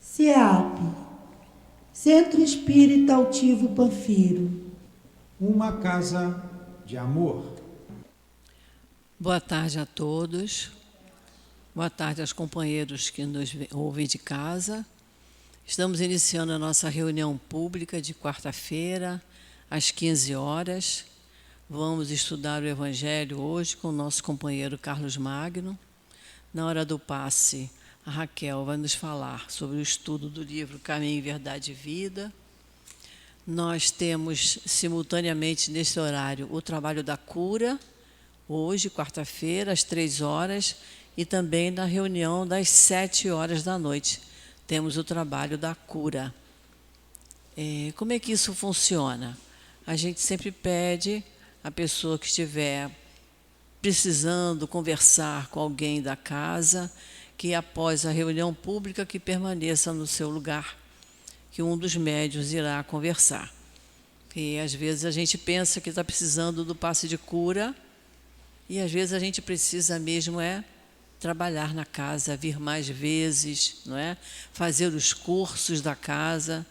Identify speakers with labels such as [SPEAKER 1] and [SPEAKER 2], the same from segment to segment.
[SPEAKER 1] CEAP, Centro Espírita Altivo Panfiro.
[SPEAKER 2] Uma casa de amor.
[SPEAKER 3] Boa tarde a todos. Boa tarde aos companheiros que nos ouvem de casa. Estamos iniciando a nossa reunião pública de quarta-feira, às 15 horas. Vamos estudar o Evangelho hoje com o nosso companheiro Carlos Magno. Na hora do passe, a Raquel vai nos falar sobre o estudo do livro Caminho, Verdade e Vida. Nós temos, simultaneamente, nesse horário, o trabalho da cura, hoje, quarta-feira, às 3 horas, e também na reunião das 7 horas da noite. Temos o trabalho da cura. Como é que isso funciona? A gente sempre pede a pessoa que estiver precisando conversar com alguém da casa, que após a reunião pública que permaneça no seu lugar, que um dos médiuns irá conversar. E às vezes a gente pensa que está precisando do passe de cura, e às vezes a gente precisa mesmo trabalhar na casa, vir mais vezes, não é? Fazer os cursos da casa.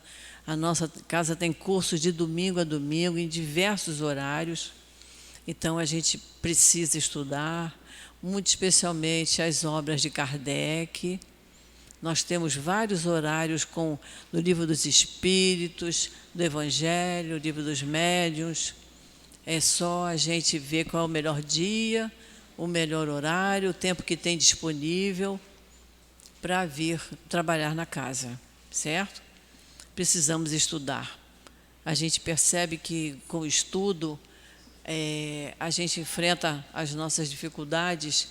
[SPEAKER 3] A nossa casa tem cursos de domingo a domingo, em diversos horários. Então, a gente precisa estudar, muito especialmente as obras de Kardec. Nós temos vários horários no Livro dos Espíritos, do Evangelho, o Livro dos Médiuns. É só a gente ver qual é o melhor dia, o melhor horário, o tempo que tem disponível para vir trabalhar na casa, certo? Precisamos estudar. A gente percebe que, com o estudo, a gente enfrenta as nossas dificuldades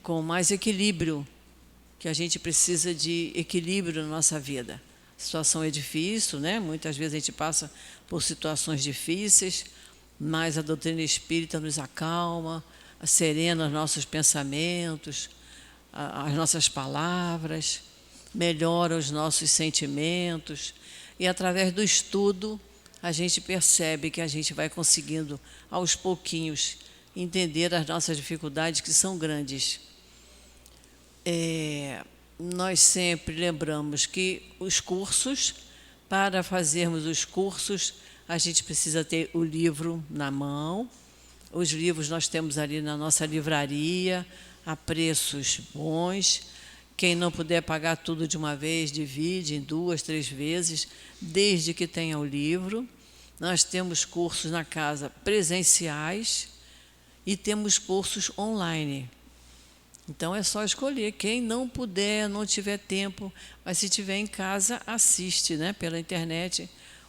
[SPEAKER 3] com mais equilíbrio, que a gente precisa de equilíbrio na nossa vida. A situação é difícil, né? Muitas vezes a gente passa por situações difíceis, mas a doutrina espírita nos acalma, serena os nossos pensamentos, as nossas palavras, melhora os nossos sentimentos, e através do estudo a gente percebe que a gente vai conseguindo, aos pouquinhos, entender as nossas dificuldades, que são grandes. Nós sempre lembramos que os cursos, para fazermos os cursos, a gente precisa ter o livro na mão. Os livros nós temos ali na nossa livraria, a preços bons. Quem não puder pagar tudo de uma vez, divide em 2, 3 vezes, desde que tenha o livro. Nós temos cursos na casa presenciais e temos cursos online. Então, é só escolher. Quem não puder, não tiver tempo, mas se tiver em casa, assiste, né, pela internet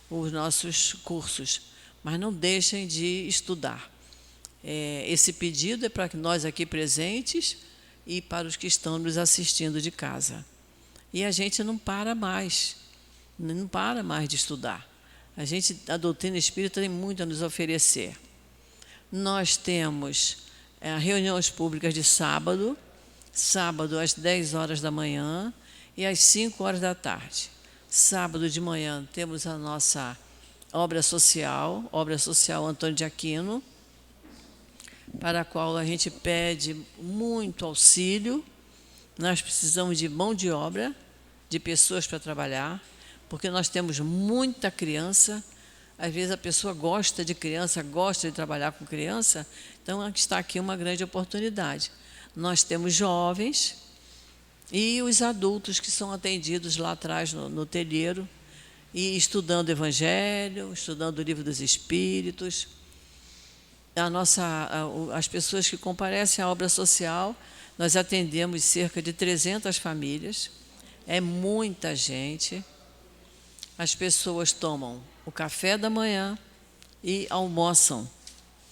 [SPEAKER 3] os nossos cursos. Mas não deixem de estudar. Esse pedido é para nós aqui presentes e para os que estão nos assistindo de casa. E a gente não para mais de estudar. A doutrina espírita tem muito a nos oferecer. Nós temos reuniões públicas de sábado às 10 horas da manhã e às 5 horas da tarde. Sábado de manhã temos a nossa obra social Antônio de Aquino, para a qual a gente pede muito auxílio. Nós precisamos de mão de obra, de pessoas para trabalhar, porque nós temos muita criança. Às vezes a pessoa gosta de criança, gosta de trabalhar com criança, então está aqui uma grande oportunidade. Nós temos jovens e os adultos que são atendidos lá atrás no telheiro, e estudando o Evangelho, estudando o Livro dos Espíritos. As pessoas que comparecem à obra social, nós atendemos cerca de 300 famílias, é muita gente. As pessoas tomam o café da manhã e almoçam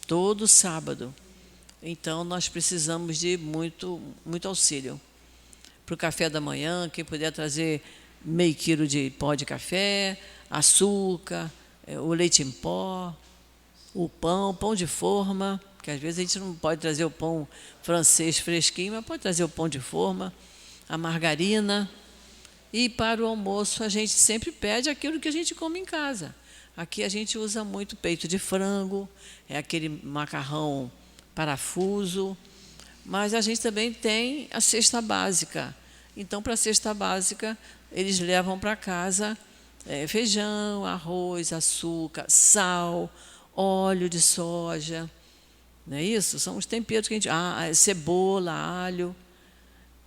[SPEAKER 3] todo sábado. Então, nós precisamos de muito auxílio. Para o café da manhã, quem puder trazer meio quilo de pó de café, açúcar, o leite em pó, o pão de forma, que às vezes a gente não pode trazer o pão francês fresquinho, mas pode trazer o pão de forma, a margarina. E para o almoço a gente sempre pede aquilo que a gente come em casa. Aqui a gente usa muito peito de frango, aquele macarrão parafuso, mas a gente também tem a cesta básica. Então, para a cesta básica, eles levam para casa feijão, arroz, açúcar, sal, óleo de soja. Não é isso? São os temperos que a gente... cebola, alho,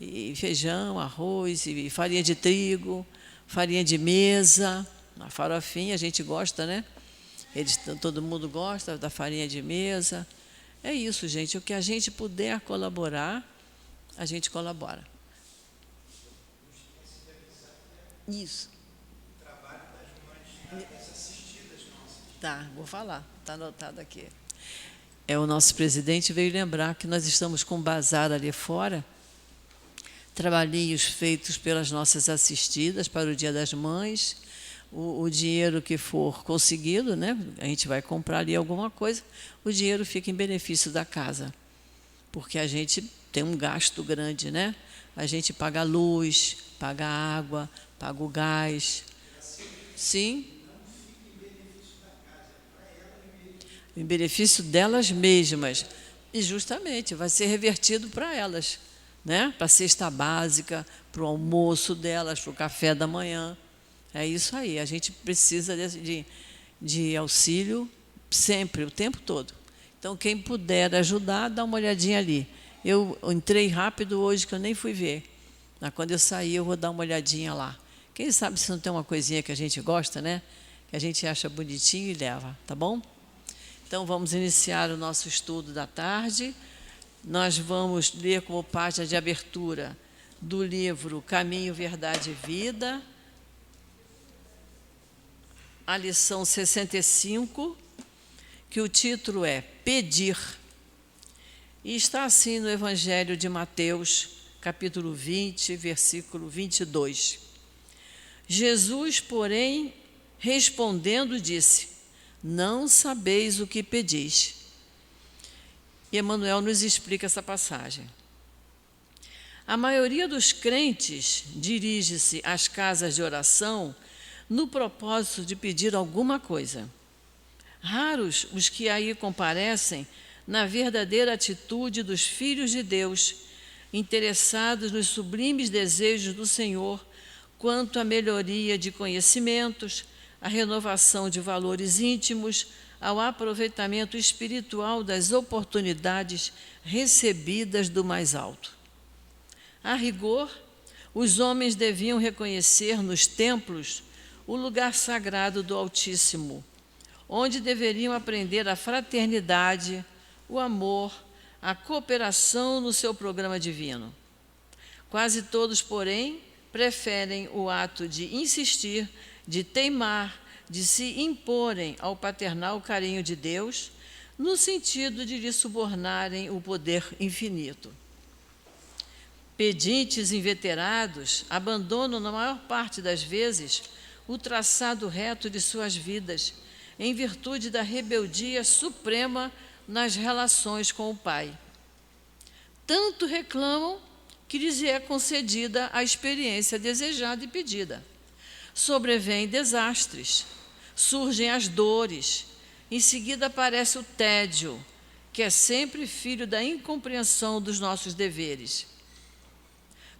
[SPEAKER 3] e feijão, arroz, e farinha de trigo, farinha de mesa, a farofinha, a gente gosta, né? Todo mundo gosta da farinha de mesa. É isso, gente. O que a gente puder colaborar, a gente colabora. Isso.
[SPEAKER 2] O trabalho das mães assistidas nossas.
[SPEAKER 3] Tá, vou falar. Está anotado aqui. O nosso presidente veio lembrar que nós estamos com um bazar ali fora, trabalhinhos feitos pelas nossas assistidas para o Dia das Mães. O dinheiro que for conseguido, né, a gente vai comprar ali alguma coisa, o dinheiro fica em benefício da casa, porque a gente tem um gasto grande, né? A gente paga a luz, paga a água, paga o gás. Sim. Em benefício delas mesmas. E justamente vai ser revertido para elas, né? Para a cesta básica, para o almoço delas, para o café da manhã. É isso aí, a gente precisa de auxílio sempre, o tempo todo. Então, quem puder ajudar, dá uma olhadinha ali. Eu entrei rápido hoje, que eu nem fui ver. Mas quando eu sair, eu vou dar uma olhadinha lá. Quem sabe se não tem uma coisinha que a gente gosta, né? Que a gente acha bonitinho e leva, tá bom? Então, vamos iniciar o nosso estudo da tarde. Nós vamos ler como página de abertura do livro Caminho, Verdade e Vida, a lição 65, que o título é Pedir. E está assim no Evangelho de Mateus, capítulo 20, versículo 22. Jesus, porém, respondendo, disse: não sabeis o que pedis. E Emmanuel nos explica essa passagem. A maioria dos crentes dirige-se às casas de oração no propósito de pedir alguma coisa. Raros os que aí comparecem na verdadeira atitude dos filhos de Deus, interessados nos sublimes desejos do Senhor quanto à melhoria de conhecimentos, à renovação de valores íntimos, ao aproveitamento espiritual das oportunidades recebidas do mais alto. A rigor, os homens deviam reconhecer nos templos o lugar sagrado do Altíssimo, onde deveriam aprender a fraternidade, o amor, a cooperação no seu programa divino. Quase todos, porém, preferem o ato de insistir, de teimar, de se imporem ao paternal carinho de Deus, no sentido de lhe subornarem o poder infinito. Pedintes inveterados abandonam, na maior parte das vezes, o traçado reto de suas vidas, em virtude da rebeldia suprema nas relações com o Pai. Tanto reclamam que lhes é concedida a experiência desejada e pedida. Sobrevêm desastres, surgem as dores, em seguida aparece o tédio, que é sempre filho da incompreensão dos nossos deveres.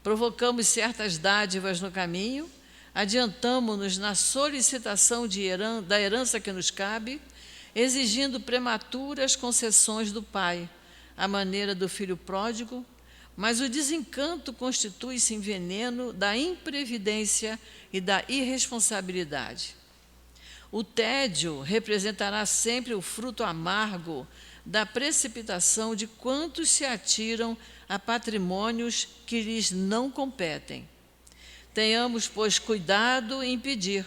[SPEAKER 3] Provocamos certas dádivas no caminho, adiantamo-nos na solicitação da herança que nos cabe, exigindo prematuras concessões do Pai, à maneira do filho pródigo, mas o desencanto constitui-se em veneno da imprevidência e da irresponsabilidade. O tédio representará sempre o fruto amargo da precipitação de quantos se atiram a patrimônios que lhes não competem. Tenhamos, pois, cuidado em pedir,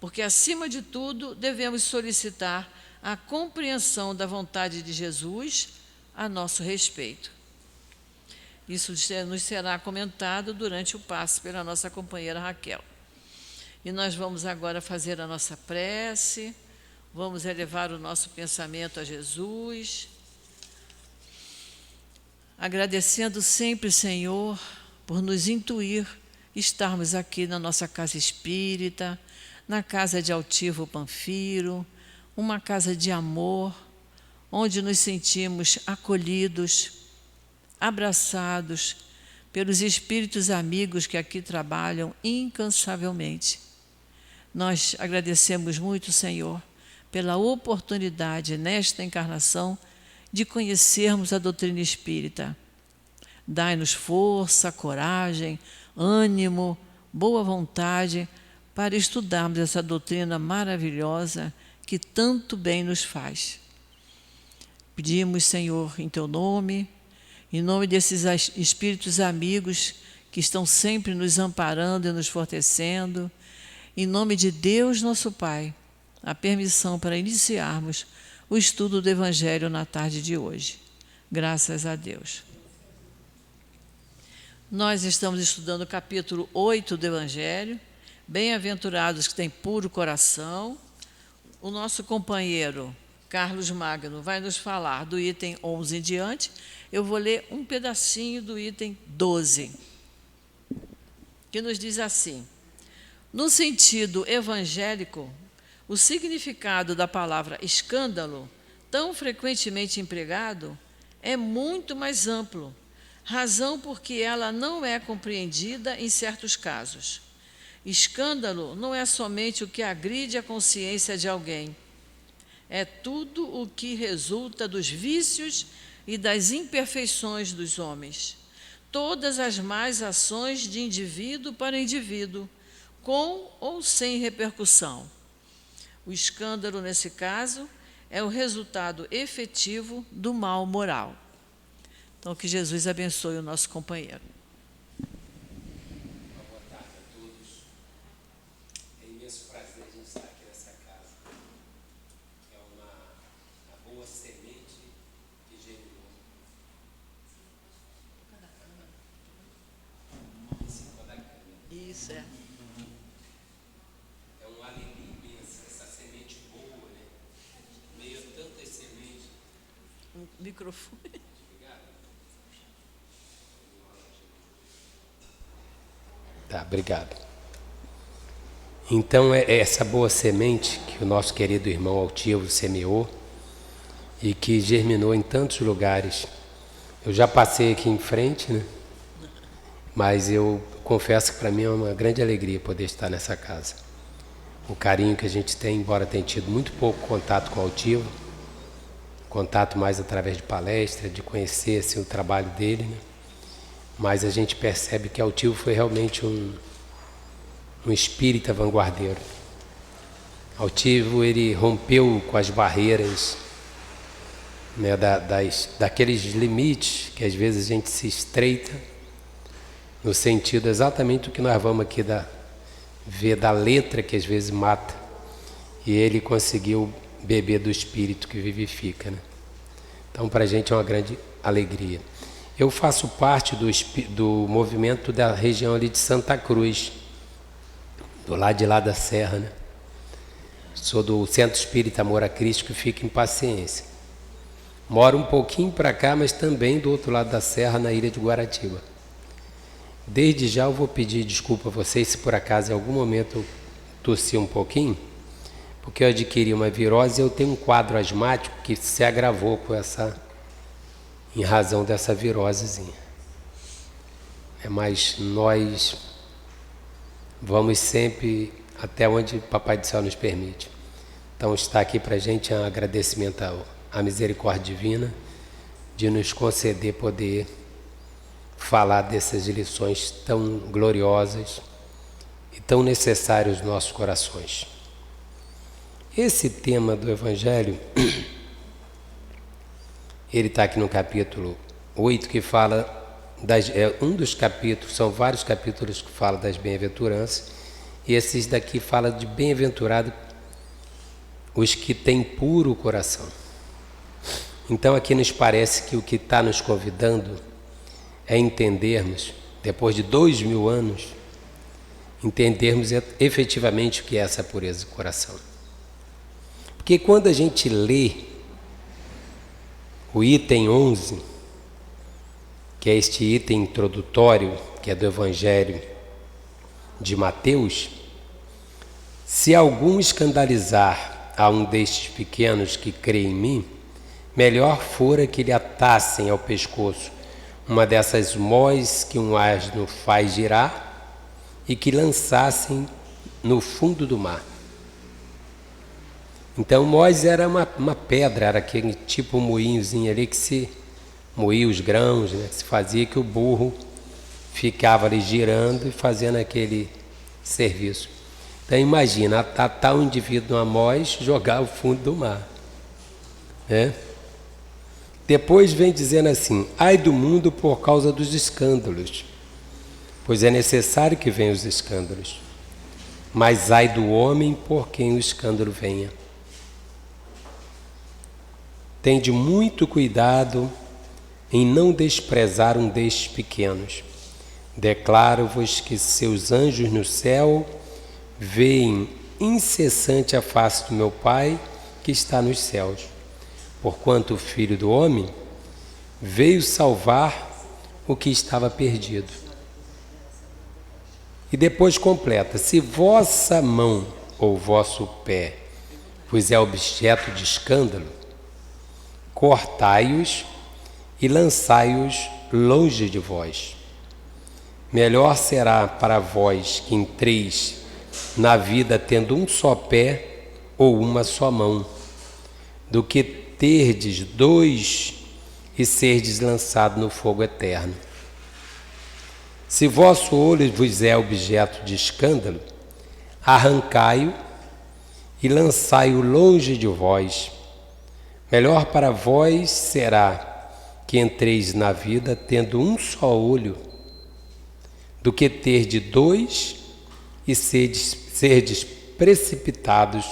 [SPEAKER 3] porque, acima de tudo, devemos solicitar a compreensão da vontade de Jesus a nosso respeito. Isso nos será comentado durante o passe pela nossa companheira Raquel. E nós vamos agora fazer a nossa prece, vamos elevar o nosso pensamento a Jesus, agradecendo sempre, Senhor, por nos intuir estarmos aqui na nossa casa espírita, na casa de Altivo Panfiro, uma casa de amor, onde nos sentimos acolhidos, abraçados pelos espíritos amigos que aqui trabalham incansavelmente. Nós agradecemos muito, Senhor, pela oportunidade nesta encarnação de conhecermos a doutrina espírita. Dai-nos força, coragem, ânimo, boa vontade para estudarmos essa doutrina maravilhosa que tanto bem nos faz. Pedimos, Senhor, em Teu nome, em nome desses espíritos amigos que estão sempre nos amparando e nos fortalecendo, em nome de Deus, nosso Pai, a permissão para iniciarmos o estudo do Evangelho na tarde de hoje. Graças a Deus. Nós estamos estudando o capítulo 8 do Evangelho, Bem-aventurados que têm puro coração. O nosso companheiro Carlos Magno vai nos falar do item 11 em diante. Eu vou ler um pedacinho do item 12, que nos diz assim: no sentido evangélico, o significado da palavra escândalo, tão frequentemente empregado, é muito mais amplo, razão porque ela não é compreendida em certos casos. Escândalo não é somente o que agride a consciência de alguém, é tudo o que resulta dos vícios e das imperfeições dos homens, todas as más ações de indivíduo para indivíduo, com ou sem repercussão. O escândalo, nesse caso, é o resultado efetivo do mal moral. Então, que Jesus abençoe o nosso companheiro.
[SPEAKER 4] Boa tarde a todos. É imenso prazer a gente estar aqui nessa casa. É uma boa semente que germinou.
[SPEAKER 3] Isso é.
[SPEAKER 4] É uma alegria imensa, essa semente boa, né? Meio a tantas sementes.
[SPEAKER 3] Um microfone.
[SPEAKER 4] Tá, obrigado. Então, é essa boa semente que o nosso querido irmão Altivo semeou e que germinou em tantos lugares. Eu já passei aqui em frente, né? Mas eu confesso que para mim é uma grande alegria poder estar nessa casa. O carinho que a gente tem, embora tenha tido muito pouco contato com o Altivo, contato mais através de palestra, de conhecer assim, o trabalho dele, né? Mas a gente percebe que Altivo foi realmente um espírita vanguardeiro. Altivo, ele rompeu com as barreiras, né, daqueles limites que às vezes a gente se estreita, no sentido exatamente do que nós vamos aqui ver da letra que às vezes mata. E ele conseguiu beber do espírito que vivifica, né? Então, para a gente é uma grande alegria. Eu faço parte do movimento da região ali de Santa Cruz, do lado de lá da Serra, né? Sou do Centro Espírita Amor a Cristo, que fica em Paciência. Moro um pouquinho para cá, mas também do outro lado da Serra, na ilha de Guaratiba. Desde já eu vou pedir desculpa a vocês se por acaso em algum momento eu tossi um pouquinho, porque eu adquiri uma virose e eu tenho um quadro asmático que se agravou em razão dessa virosezinha. Mas nós vamos sempre até onde o Papai do Céu nos permite. Então, estar aqui para a gente é um agradecimento à misericórdia divina de nos conceder poder falar dessas lições tão gloriosas e tão necessárias aos nossos corações. Esse tema do Evangelho, ele está aqui no capítulo 8, que fala, um dos capítulos, são vários capítulos que falam das bem-aventuranças, e esses daqui falam de bem-aventurado os que têm puro coração. Então aqui nos parece que o que está nos convidando é entendermos, depois de 2000 anos, entendermos efetivamente o que é essa pureza de coração. Porque quando a gente lê o item 11, que é este item introdutório, que é do Evangelho de Mateus, se algum escandalizar a um destes pequenos que crê em mim, melhor fora que lhe atassem ao pescoço uma dessas mós que um asno faz girar e que lançassem no fundo do mar. Então mós era uma pedra, era aquele tipo moinhozinho ali que se moía os grãos, né, que se fazia, que o burro ficava ali girando e fazendo aquele serviço. Então imagina, atar um indivíduo numa mós, jogar ao fundo do mar, né? Depois vem dizendo assim: ai do mundo por causa dos escândalos, pois é necessário que venham os escândalos, mas ai do homem por quem o escândalo venha. Tende muito cuidado em não desprezar um destes pequenos. Declaro-vos que seus anjos no céu veem incessante a face do meu Pai que está nos céus, porquanto o Filho do Homem veio salvar o que estava perdido. E depois completa: se vossa mão ou vosso pé vos é objeto de escândalo, cortai-os e lançai-os longe de vós. Melhor será para vós que entreis na vida tendo um só pé ou uma só mão, do que terdes dois e serdes lançado no fogo eterno. Se vosso olho vos é objeto de escândalo, arrancai-o e lançai-o longe de vós. Melhor para vós será que entreis na vida tendo um só olho, do que terdes dois e serdes precipitados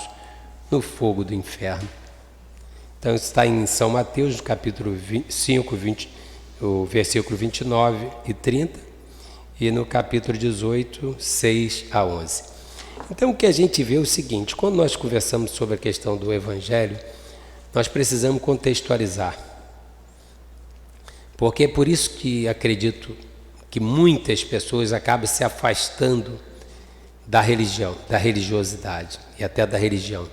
[SPEAKER 4] no fogo do inferno. Então está em São Mateus, no capítulo 5, o versículo 29 e 30, e no capítulo 18, 6 a 11. Então o que a gente vê é o seguinte: quando nós conversamos sobre a questão do Evangelho, nós precisamos contextualizar. Porque é por isso que acredito que muitas pessoas acabam se afastando da religião, da religiosidade e até da religião.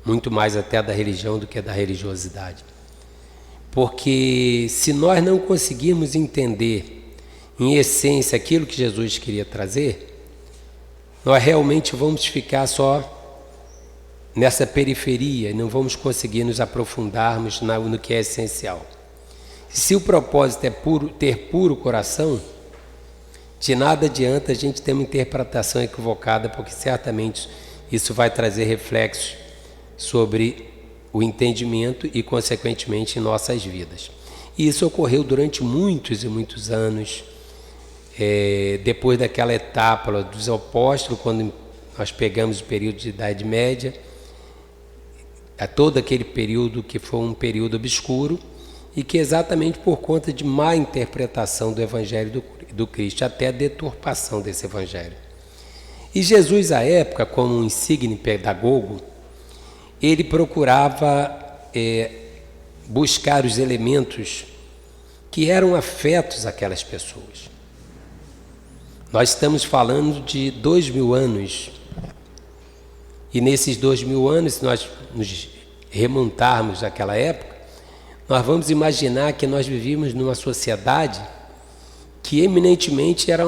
[SPEAKER 4] Muito mais até da religião do que da religiosidade. Porque se nós não conseguirmos entender em essência aquilo que Jesus queria trazer, nós realmente vamos ficar só nessa periferia e não vamos conseguir nos aprofundarmos no que é essencial. Se o propósito é ter puro coração, de nada adianta a gente ter uma interpretação equivocada, porque certamente isso vai trazer reflexos sobre o entendimento e, consequentemente, em nossas vidas. E isso ocorreu durante muitos e muitos anos, depois daquela etapa dos apóstolos, quando nós pegamos o período de Idade Média, a todo aquele período que foi um período obscuro, e que exatamente por conta de má interpretação do Evangelho do Cristo, até a deturpação desse Evangelho. E Jesus, à época, como um insigne pedagogo, ele procurava buscar os elementos que eram afetos àquelas pessoas. Nós estamos falando de 2000 anos, e nesses 2000 anos, se nós nos remontarmos àquela época, nós vamos imaginar que nós vivíamos numa sociedade que eminentemente era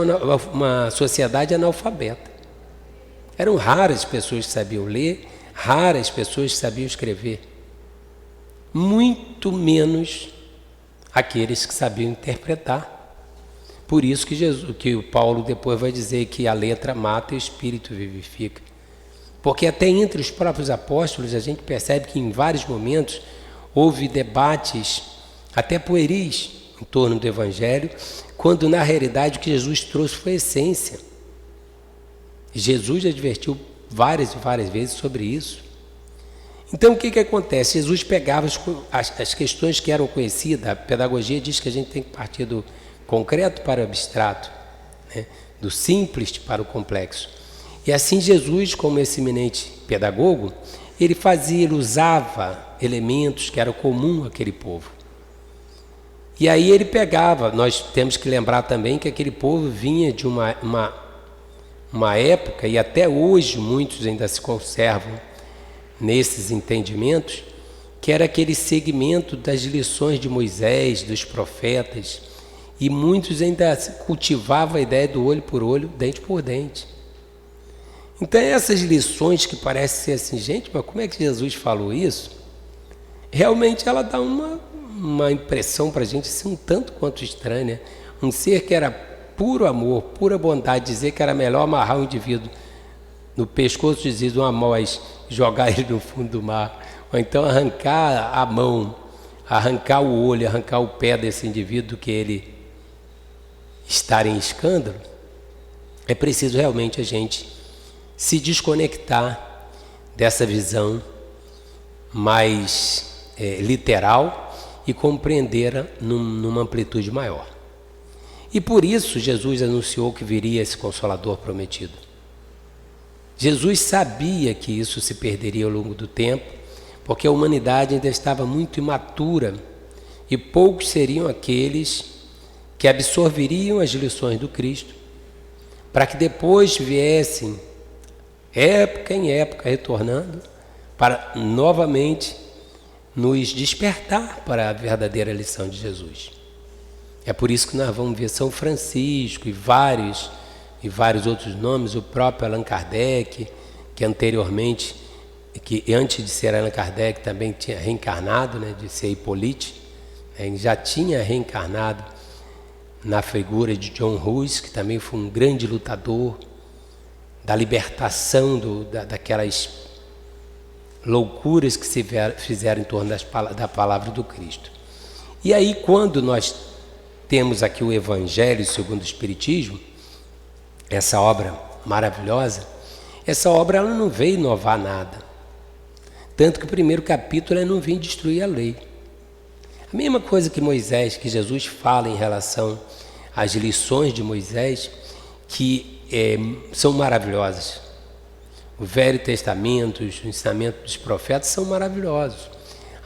[SPEAKER 4] uma sociedade analfabeta. Eram raras pessoas que sabiam ler, raras pessoas que sabiam escrever. Muito menos aqueles que sabiam interpretar. Por isso que o Paulo depois vai dizer que a letra mata e o espírito vivifica. Porque até entre os próprios apóstolos a gente percebe que em vários momentos houve debates até pueris em torno do Evangelho, quando na realidade o que Jesus trouxe foi a essência. Jesus advertiu várias e várias vezes sobre isso. Então o que acontece? Jesus pegava as questões que eram conhecidas. A pedagogia diz que a gente tem que partir do concreto para o abstrato, né? Do simples para o complexo. E assim Jesus, como esse eminente pedagogo, ele usava elementos que eram comuns àquele povo. E aí ele pegava, nós temos que lembrar também que aquele povo vinha de uma época, e até hoje muitos ainda se conservam nesses entendimentos, que era aquele segmento das lições de Moisés, dos profetas, E muitos ainda cultivavam a ideia do olho por olho, dente por dente. Então essas lições que parecem ser assim, gente, mas como é que Jesus falou isso? Realmente ela dá uma impressão para a gente assim, um tanto quanto estranha. Um ser que era puro amor, pura bondade, dizer que era melhor amarrar o indivíduo no pescoço de uma Amós, jogar ele no fundo do mar, ou então arrancar a mão, arrancar o olho, arrancar o pé desse indivíduo do que ele estar em escândalo. É preciso realmente a gente se desconectar dessa visão mais literal e compreendê-la numa amplitude maior. E por isso Jesus anunciou que viria esse Consolador prometido. Jesus sabia que isso se perderia ao longo do tempo, porque a humanidade ainda estava muito imatura e poucos seriam aqueles que absorveriam as lições do Cristo, para que depois viessem, época em época, retornando, para novamente nos despertar para a verdadeira lição de Jesus. É por isso que nós vamos ver São Francisco e vários outros nomes, o próprio Allan Kardec, que anteriormente, que antes de ser Allan Kardec também tinha reencarnado, né, de ser Hippolyte, ele já tinha reencarnado na figura de John Hus, que também foi um grande lutador da libertação daquelas loucuras que se fizeram em torno da palavra do Cristo. E aí, quando nós temos aqui o Evangelho segundo o Espiritismo, essa obra maravilhosa, essa obra ela não veio inovar nada. Tanto que o primeiro capítulo ela não vem destruir a lei. A mesma coisa que Moisés, que Jesus fala em relação às lições de Moisés, que são maravilhosas. O Velho Testamento, os ensinamentos dos profetas são maravilhosos.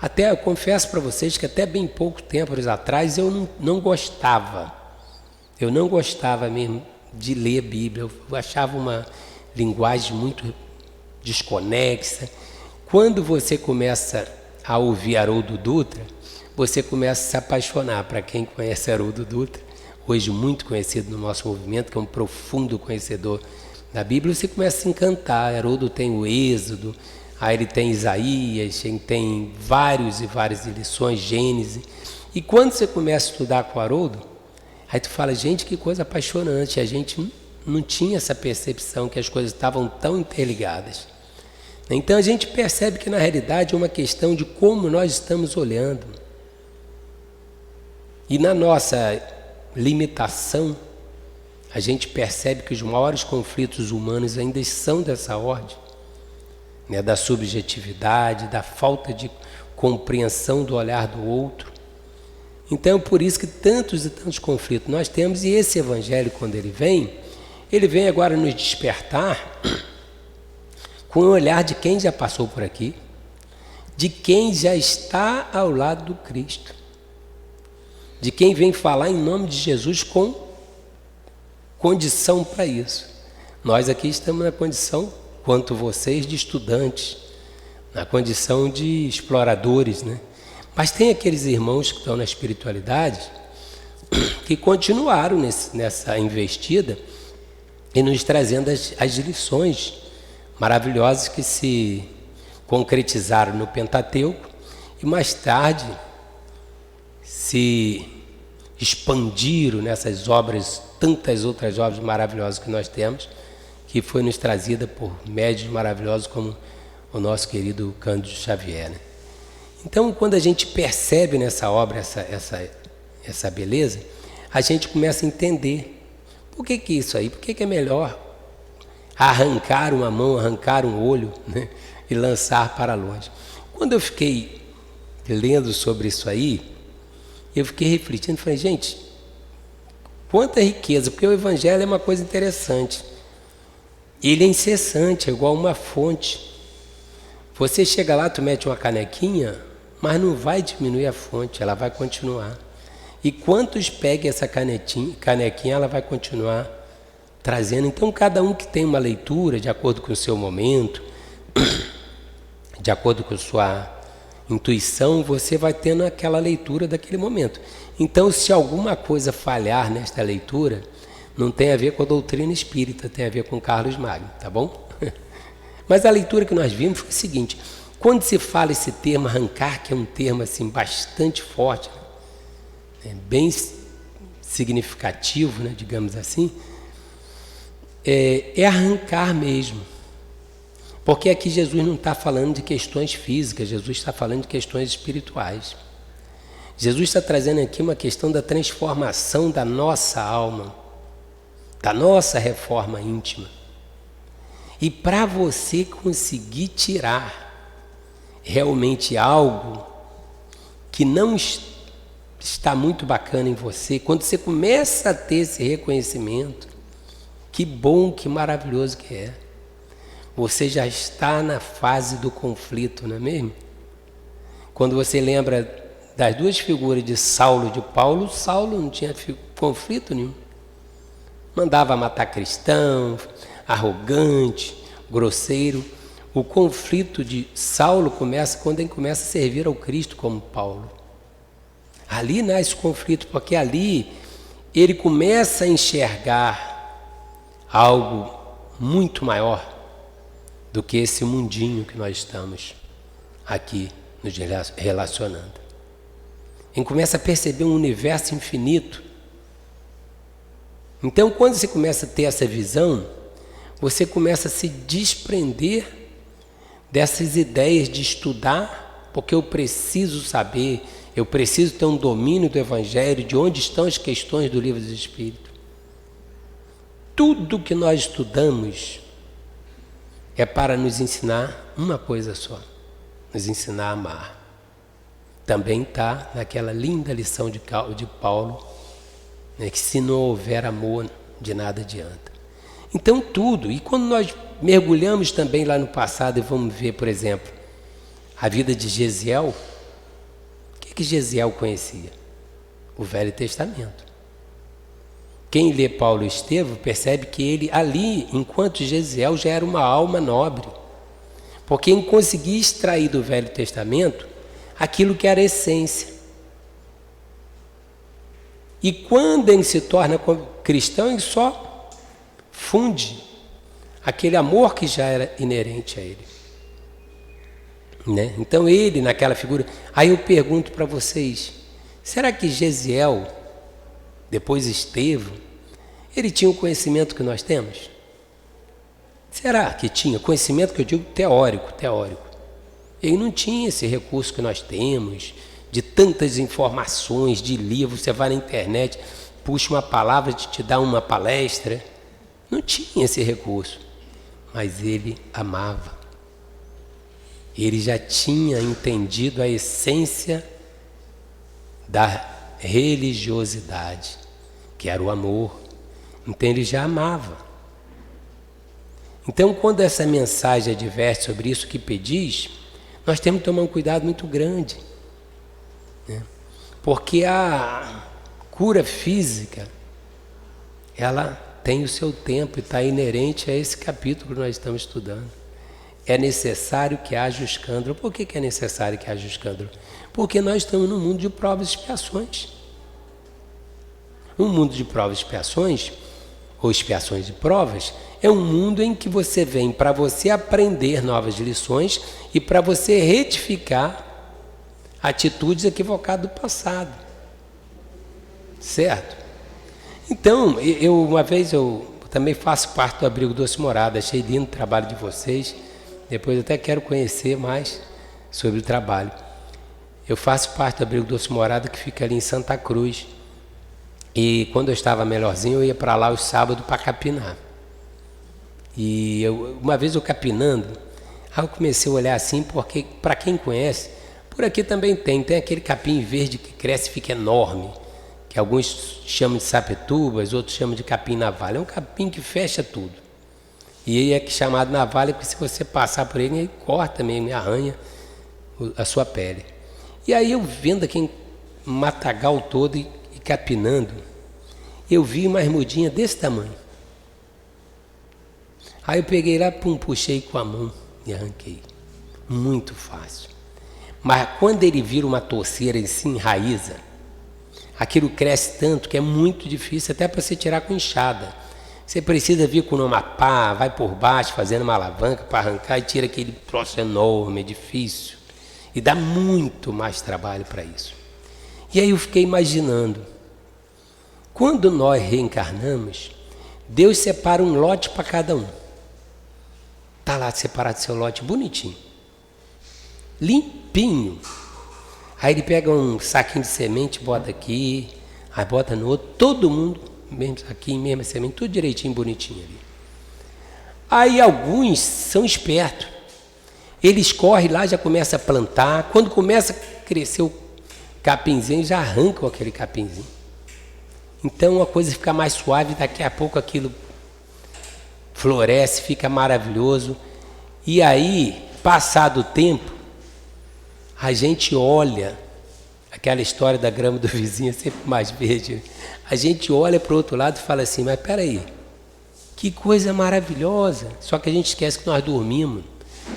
[SPEAKER 4] Até eu confesso para vocês que até bem pouco tempo atrás eu não gostava. Eu não gostava mesmo de ler a Bíblia. Eu achava uma linguagem muito desconexa. Quando você começa a ouvir Haroldo Dutra, você começa a se apaixonar. Para quem conhece Haroldo Dutra, hoje muito conhecido no nosso movimento, que é um profundo conhecedor da Bíblia, você começa a se encantar. Haroldo tem o Êxodo, aí ele tem Isaías, ele tem várias lições, Gênesis. E quando você começa a estudar com o Haroldo, aí tu fala, gente, que coisa apaixonante. A gente não tinha essa percepção que as coisas estavam tão interligadas. Então a gente percebe que na realidade é uma questão de como nós estamos olhando. E na nossa limitação, a gente percebe que os maiores conflitos humanos ainda são dessa ordem, né? Da subjetividade, da falta de compreensão do olhar do outro. Então, por isso que tantos e tantos conflitos nós temos, e esse Evangelho, quando ele vem agora nos despertar com o olhar de quem já passou por aqui, de quem já está ao lado do Cristo, de quem vem falar em nome de Jesus com condição para isso. Nós aqui estamos na condição, quanto vocês, de estudantes, na condição de exploradores, né? Mas tem aqueles irmãos que estão na espiritualidade que continuaram nessa investida e nos trazendo as lições maravilhosas que se concretizaram no Pentateuco e mais tarde se expandiram nessas obras, tantas outras obras maravilhosas que nós temos, que foi nos trazida por médiuns maravilhosos como o nosso querido Cândido Xavier, né? Então, quando a gente percebe nessa obra essa beleza, a gente começa a entender por que isso aí, por que é melhor arrancar uma mão, arrancar um olho, né, e lançar para longe. Quando eu fiquei lendo sobre isso aí, eu fiquei refletindo, falei, gente, quanta riqueza, porque o Evangelho é uma coisa interessante. Ele é incessante, é igual uma fonte. Você chega lá, tu mete uma canequinha, mas não vai diminuir a fonte, ela vai continuar. E quantos peguem essa canequinha, ela vai continuar trazendo. Então, cada um que tem uma leitura, de acordo com o seu momento, de acordo com a sua intuição, você vai tendo aquela leitura daquele momento. Então, se alguma coisa falhar nesta leitura, não tem a ver com a doutrina espírita, tem a ver com Carlos Magno, tá bom? Mas a leitura que nós vimos foi o seguinte: quando se fala esse termo arrancar, que é um termo assim bastante forte, né, bem significativo, né, digamos assim, é arrancar mesmo. Porque aqui Jesus não está falando de questões físicas, Jesus está falando de questões espirituais. Jesus está trazendo aqui uma questão da transformação da nossa alma, da nossa reforma íntima. E para você conseguir tirar realmente algo que não está muito bacana em você, quando você começa a ter esse reconhecimento, que bom, que maravilhoso que é. Você já está na fase do conflito, não é mesmo? Quando você lembra das duas figuras de Saulo e de Paulo, Saulo não tinha conflito nenhum. Mandava matar cristão, arrogante, grosseiro. O conflito de Saulo começa quando ele começa a servir ao Cristo como Paulo. Ali nasce o conflito, porque ali ele começa a enxergar algo muito maior do que esse mundinho que nós estamos aqui nos relacionando. Ele começa a perceber um universo infinito. Então, quando você começa a ter essa visão, você começa a se desprender dessas ideias de estudar, porque eu preciso saber, eu preciso ter um domínio do Evangelho, de onde estão as questões do Livro dos Espíritos. Tudo que nós estudamos é para nos ensinar uma coisa só, nos ensinar a amar. Também está naquela linda lição de Paulo, né, que se não houver amor, de nada adianta. Então tudo, e quando nós mergulhamos também lá no passado e vamos ver, por exemplo, a vida de Gesiel, o que Gesiel conhecia? O Velho Testamento. Quem lê Paulo e Estevão percebe que ele ali, enquanto Gesiel, já era uma alma nobre, porque ele conseguia extrair do Velho Testamento aquilo que era a essência. E quando ele se torna cristão, ele só funde aquele amor que já era inerente a ele, né? Então ele, naquela figura... Aí eu pergunto para vocês, será que Gesiel, depois Estevão, ele tinha o conhecimento que nós temos? Será que tinha? Conhecimento que eu digo teórico. Ele não tinha esse recurso que nós temos, de tantas informações, de livros, você vai na internet, puxa uma palavra, te dá uma palestra. Não tinha esse recurso, mas ele amava. Ele já tinha entendido a essência da religiosidade, que era o amor. Então ele já amava. Então, quando essa mensagem adverte sobre isso que pedis, nós temos que tomar um cuidado muito grande, né? Porque a cura física, ela tem o seu tempo e está inerente a esse capítulo que nós estamos estudando. É necessário que haja o escândalo. Por que é necessário que haja o escândalo? Porque nós estamos num mundo de provas e expiações. Um mundo de provas e expiações, ou expiações e provas, é um mundo em que você vem para você aprender novas lições e para você retificar atitudes equivocadas do passado. Certo? Então, uma vez eu também faço parte do Abrigo Doce Morada, achei lindo o trabalho de vocês, depois eu até quero conhecer mais sobre o trabalho. Eu faço parte do Abrigo Doce Morada, que fica ali em Santa Cruz, e quando eu estava melhorzinho eu ia para lá os sábados para capinar. E uma vez eu capinando, aí eu comecei a olhar assim, porque para quem conhece, por aqui também tem aquele capim verde que cresce e fica enorme, que alguns chamam de sapetubas, outros chamam de capim navalha. É um capim que fecha tudo. E ele é chamado navalha porque se você passar por ele, ele corta mesmo, arranha a sua pele. E aí eu vendo aquele matagal todo e capinando, eu vi uma armudinha desse tamanho. Aí eu peguei lá, puxei com a mão e arranquei. Muito fácil. Mas quando ele vira uma torceira, ele se enraiza, aquilo cresce tanto que é muito difícil até para você tirar com enxada. Você precisa vir com uma pá, vai por baixo fazendo uma alavanca para arrancar e tira aquele troço enorme, difícil. E dá muito mais trabalho para isso. E aí eu fiquei imaginando, quando nós reencarnamos, Deus separa um lote para cada um. Está lá separado seu lote bonitinho, limpinho. Aí ele pega um saquinho de semente, bota aqui, aí bota no outro, todo mundo, mesmo saquinho, mesma semente, tudo direitinho, bonitinho ali. Aí alguns são espertos, eles correm lá, já começam a plantar, quando começa a crescer o capinzinho, já arrancam aquele capinzinho. Então a coisa fica mais suave, daqui a pouco aquilo floresce, fica maravilhoso. E aí, passado o tempo, a gente olha, aquela história da grama do vizinho é sempre mais verde, a gente olha para o outro lado e fala assim, mas peraí, que coisa maravilhosa, só que a gente esquece que nós dormimos,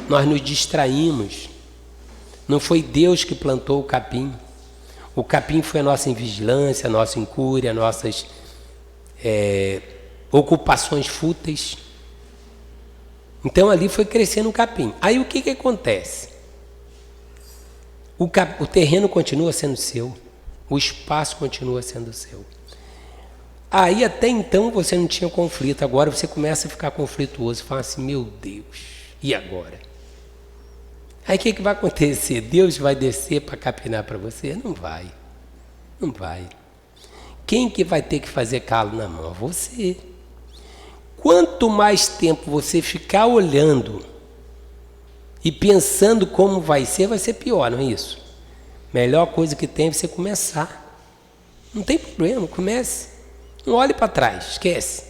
[SPEAKER 4] nós nos distraímos, não foi Deus que plantou o capim foi a nossa invigilância, a nossa incúria, nossas ocupações fúteis. Então ali foi crescendo o capim. Aí o que acontece? O terreno continua sendo seu, o espaço continua sendo seu. Aí até então você não tinha conflito, agora você começa a ficar conflituoso, fala assim, meu Deus, e agora? Aí o que vai acontecer? Deus vai descer para capinar para você? Não vai, não vai. Quem que vai ter que fazer calo na mão? Você. Quanto mais tempo você ficar olhando e pensando como vai ser pior, não é isso? Melhor coisa que tem é você começar. Não tem problema, comece. Não olhe para trás, esquece.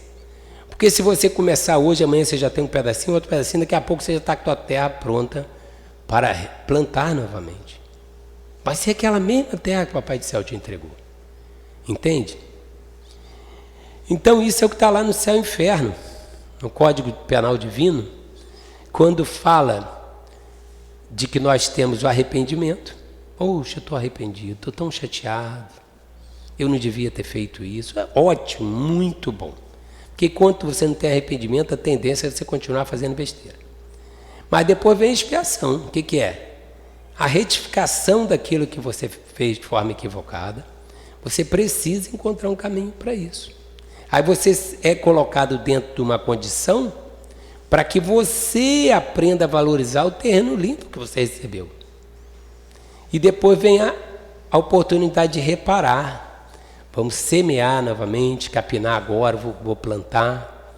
[SPEAKER 4] Porque se você começar hoje, amanhã você já tem um pedacinho, outro pedacinho, daqui a pouco você já está com a tua terra pronta para plantar novamente. Vai ser aquela mesma terra que o Papai do Céu te entregou. Entende? Então isso é o que está lá no céu e inferno, no Código Penal Divino, quando fala de que nós temos o arrependimento. Poxa, eu estou arrependido, estou tão chateado, eu não devia ter feito isso. É ótimo, muito bom. Porque enquanto você não tem arrependimento, a tendência é você continuar fazendo besteira. Mas depois vem a expiação. O que é? A retificação daquilo que você fez de forma equivocada. Você precisa encontrar um caminho para isso. Aí você é colocado dentro de uma condição para que você aprenda a valorizar o terreno limpo que você recebeu. E depois vem a oportunidade de reparar. Vamos semear novamente, capinar agora, vou plantar.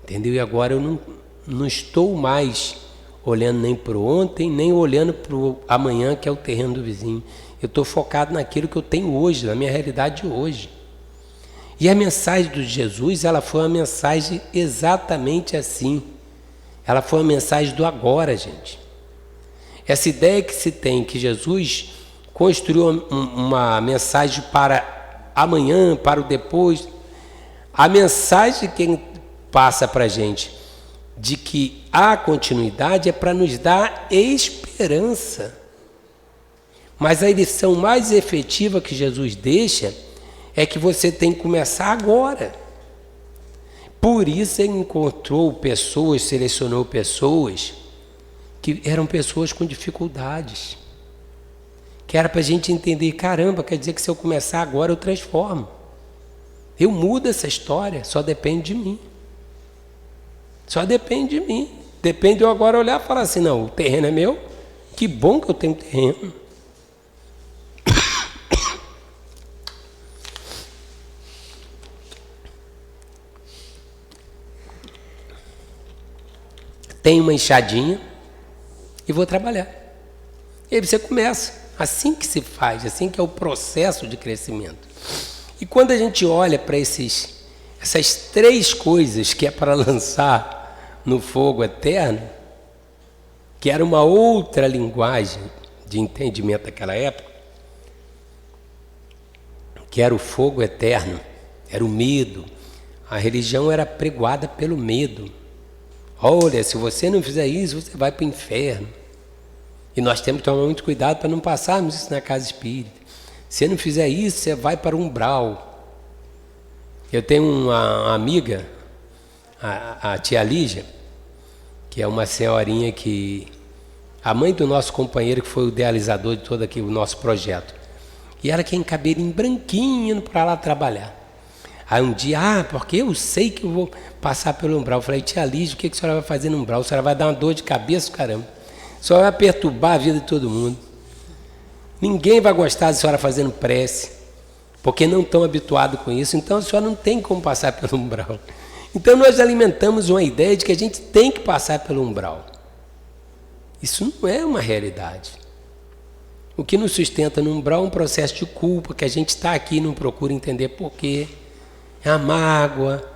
[SPEAKER 4] Entendeu? E agora eu não estou mais olhando nem para o ontem, nem olhando para o amanhã, que é o terreno do vizinho. Eu estou focado naquilo que eu tenho hoje, na minha realidade de hoje. E a mensagem de Jesus, ela foi uma mensagem exatamente assim. Ela foi uma mensagem do agora, gente. Essa ideia que se tem que Jesus construiu uma mensagem para amanhã, para o depois. A mensagem que ele passa para a gente de que há continuidade é para nos dar esperança. Mas a lição mais efetiva que Jesus deixa é que você tem que começar agora. Por isso ele encontrou pessoas, selecionou pessoas que eram pessoas com dificuldades. Que era para a gente entender, caramba, quer dizer que se eu começar agora eu transformo. Eu mudo essa história, só depende de mim. Só depende de mim. Depende de eu agora olhar e falar assim, não, o terreno é meu, que bom que eu tenho terreno. Tenho uma enxadinha e vou trabalhar. E aí você começa. Assim que se faz, assim que é o processo de crescimento. E quando a gente olha para essas três coisas que é para lançar no fogo eterno, que era uma outra linguagem de entendimento daquela época, que era o fogo eterno, era o medo. A religião era pregoada pelo medo. Olha, se você não fizer isso, você vai para o inferno. E nós temos que tomar muito cuidado para não passarmos isso na casa espírita. Se não fizer isso, você vai para o umbral. Eu tenho uma amiga, a tia Lígia, que é uma senhorinha que... a mãe do nosso companheiro, que foi o idealizador de todo aqui o nosso projeto. E ela tinha cabelinho branquinho indo para lá trabalhar. Aí um dia, porque eu sei que eu vou passar pelo umbral. Eu falei, tia Lígia, o que a senhora vai fazer no umbral? A senhora vai dar uma dor de cabeça, caramba. A senhora vai perturbar a vida de todo mundo. Ninguém vai gostar da senhora fazendo prece, porque não estão habituados com isso. Então a senhora não tem como passar pelo umbral. Então nós alimentamos uma ideia de que a gente tem que passar pelo umbral. Isso não é uma realidade. O que nos sustenta no umbral é um processo de culpa, que a gente está aqui e não procura entender por quê. É a mágoa,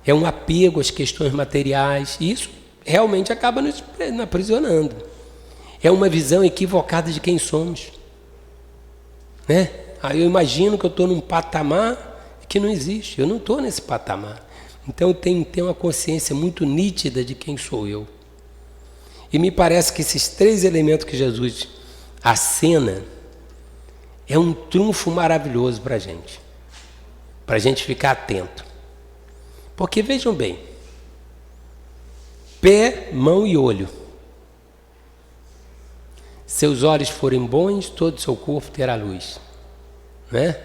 [SPEAKER 4] é um apego às questões materiais. E isso realmente acaba nos aprisionando. É uma visão equivocada de quem somos. Né? Aí eu imagino que eu estou num patamar que não existe. Eu não estou nesse patamar. Então eu tenho que ter uma consciência muito nítida de quem sou eu. E me parece que esses 3 elementos que Jesus acena é um trunfo maravilhoso para a gente ficar atento. Porque vejam bem, pé, mão e olho. Seus olhos forem bons, todo o seu corpo terá luz. Não é?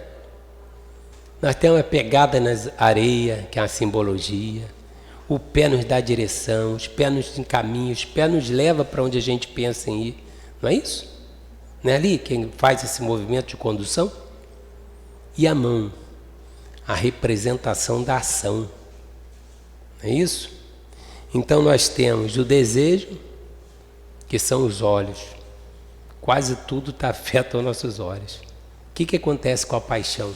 [SPEAKER 4] Nós temos uma pegada nas areias, que é uma simbologia. O pé nos dá direção, os pés nos encaminham, os pés nos levam para onde a gente pensa em ir. Não é isso? Não é ali quem faz esse movimento de condução? E a mão, a representação da ação. Não é isso? Então nós temos o desejo, que são os olhos. Quase tudo está afeto aos nossos olhos. O que acontece com a paixão?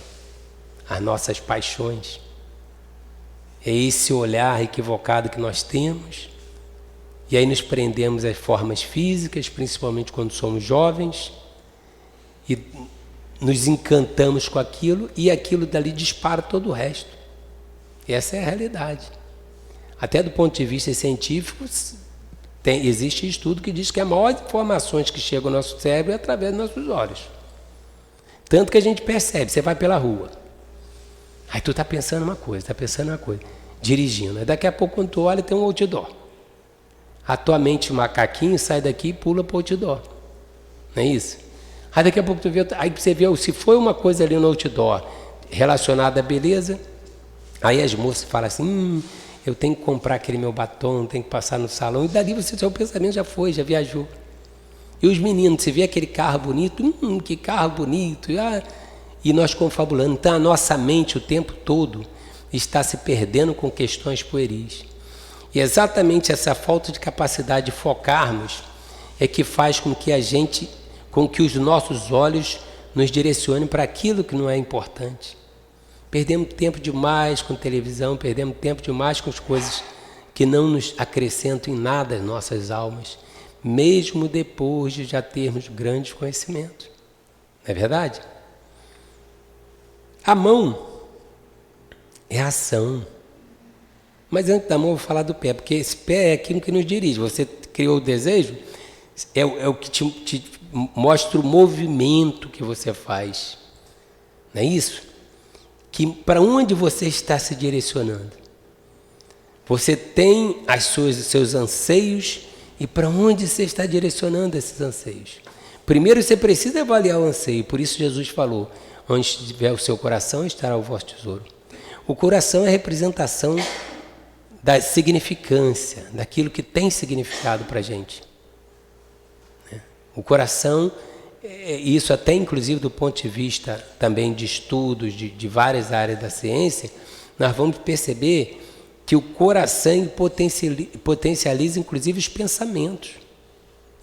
[SPEAKER 4] As nossas paixões. É esse olhar equivocado que nós temos, e aí nos prendemos às formas físicas, principalmente quando somos jovens, e nos encantamos com aquilo, e aquilo dali dispara todo o resto. Essa é a realidade. Até do ponto de vista científico, existe estudo que diz que as maiores informações que chegam ao nosso cérebro é através dos nossos olhos. Tanto que a gente percebe, você vai pela rua, aí tu está pensando uma coisa, dirigindo. Aí daqui a pouco, quando tu olha, tem um outdoor. A tua mente, macaquinho, sai daqui e pula para o outdoor. Não é isso? Aí daqui a pouco tu vê, aí você vê, se foi uma coisa ali no outdoor relacionada à beleza, aí as moças falam assim, eu tenho que comprar aquele meu batom, tenho que passar no salão, e dali seu pensamento já foi, já viajou. E os meninos, você vê aquele carro bonito, que carro bonito, e nós confabulando. Então a nossa mente o tempo todo está se perdendo com questões pueris. E exatamente essa falta de capacidade de focarmos é que faz com que os nossos olhos nos direcionem para aquilo que não é importante. Perdemos tempo demais com televisão, perdemos tempo demais com as coisas que não nos acrescentam em nada as nossas almas, mesmo depois de já termos grandes conhecimentos. Não é verdade? A mão é a ação. Mas antes da mão eu vou falar do pé, porque esse pé é aquilo que nos dirige. Você criou o desejo, é o que te mostra o movimento que você faz. Não é isso? Que para onde você está se direcionando? Você tem os seus anseios, e para onde você está direcionando esses anseios? Primeiro você precisa avaliar o anseio, por isso Jesus falou, onde estiver o seu coração, estará o vosso tesouro. O coração é a representação da significância, daquilo que tem significado para a gente. O coração, isso até inclusive do ponto de vista também de estudos de várias áreas da ciência, nós vamos perceber que o coração potencializa inclusive os pensamentos.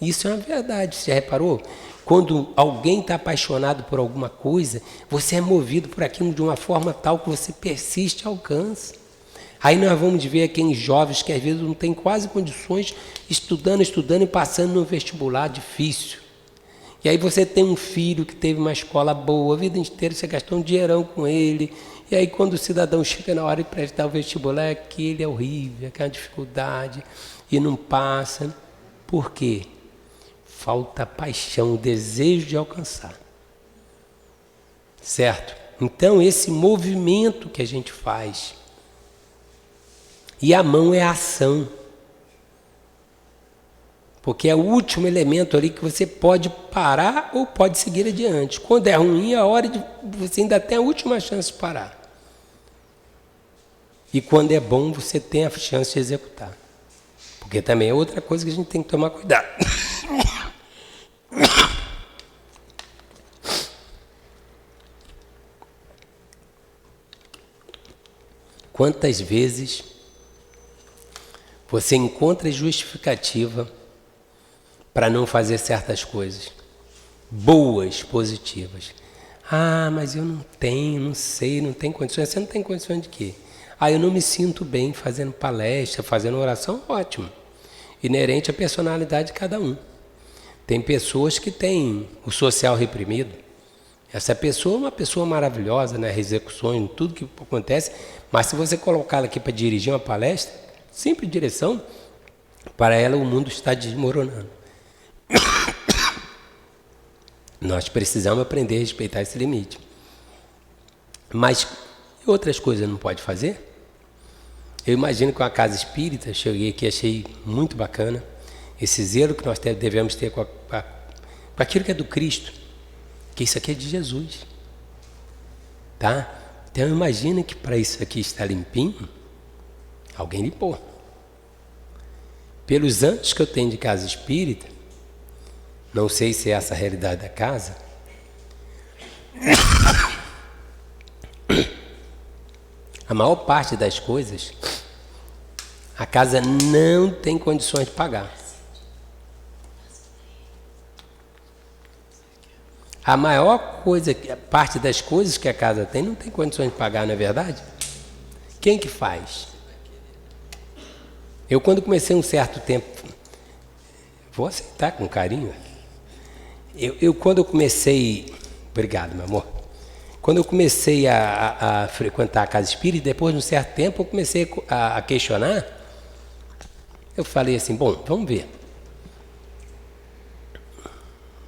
[SPEAKER 4] Isso é uma verdade, você já reparou? Quando alguém está apaixonado por alguma coisa, você é movido por aquilo de uma forma tal que você persiste e alcança. Aí nós vamos ver aqueles jovens que às vezes não têm quase condições, estudando e passando no vestibular difícil. E aí você tem um filho que teve uma escola boa, a vida inteira você gastou um dinheirão com ele, e aí quando o cidadão chega na hora de prestar o vestibular, aquele é horrível, aquela dificuldade, e não passa. Por quê? Falta paixão, desejo de alcançar. Certo? Então, esse movimento que a gente faz. E a mão é a ação. Porque é o último elemento ali que você pode parar ou pode seguir adiante. Quando é ruim, é a hora de você ainda tem a última chance de parar. E quando é bom, você tem a chance de executar. Porque também é outra coisa que a gente tem que tomar cuidado. Quantas vezes você encontra justificativa para não fazer certas coisas? Boas, positivas. Ah, mas eu não tenho, não sei, não tenho condições. Você não tem condições de quê? Ah, eu não me sinto bem fazendo palestra, fazendo oração. Ótimo. Inerente à personalidade de cada um. Tem pessoas que têm o social reprimido. Essa pessoa é uma pessoa maravilhosa, né? Execuções, tudo que acontece. Mas se você colocá-la aqui para dirigir uma palestra, sempre direção, para ela o mundo está desmoronando. Nós precisamos aprender a respeitar esse limite. Mas outras coisas não pode fazer? Eu imagino que com a casa espírita, cheguei aqui, achei muito bacana esse zelo que nós devemos ter com aquilo que é do Cristo, que isso aqui é de Jesus. Tá? Então imagina que para isso aqui estar limpinho, alguém limpou. Pelos anos que eu tenho de casa espírita, não sei se é essa a realidade da casa, a maior parte das coisas, a casa não tem condições de pagar. A maior coisa, parte das coisas que a casa tem, não tem condições de pagar, não é verdade? Quem que faz? Eu, quando comecei um certo tempo, vou aceitar com carinho, quando eu comecei, obrigado, meu amor, quando eu comecei a frequentar a casa espírita, depois de um certo tempo, eu comecei a questionar, eu falei assim, bom, vamos ver.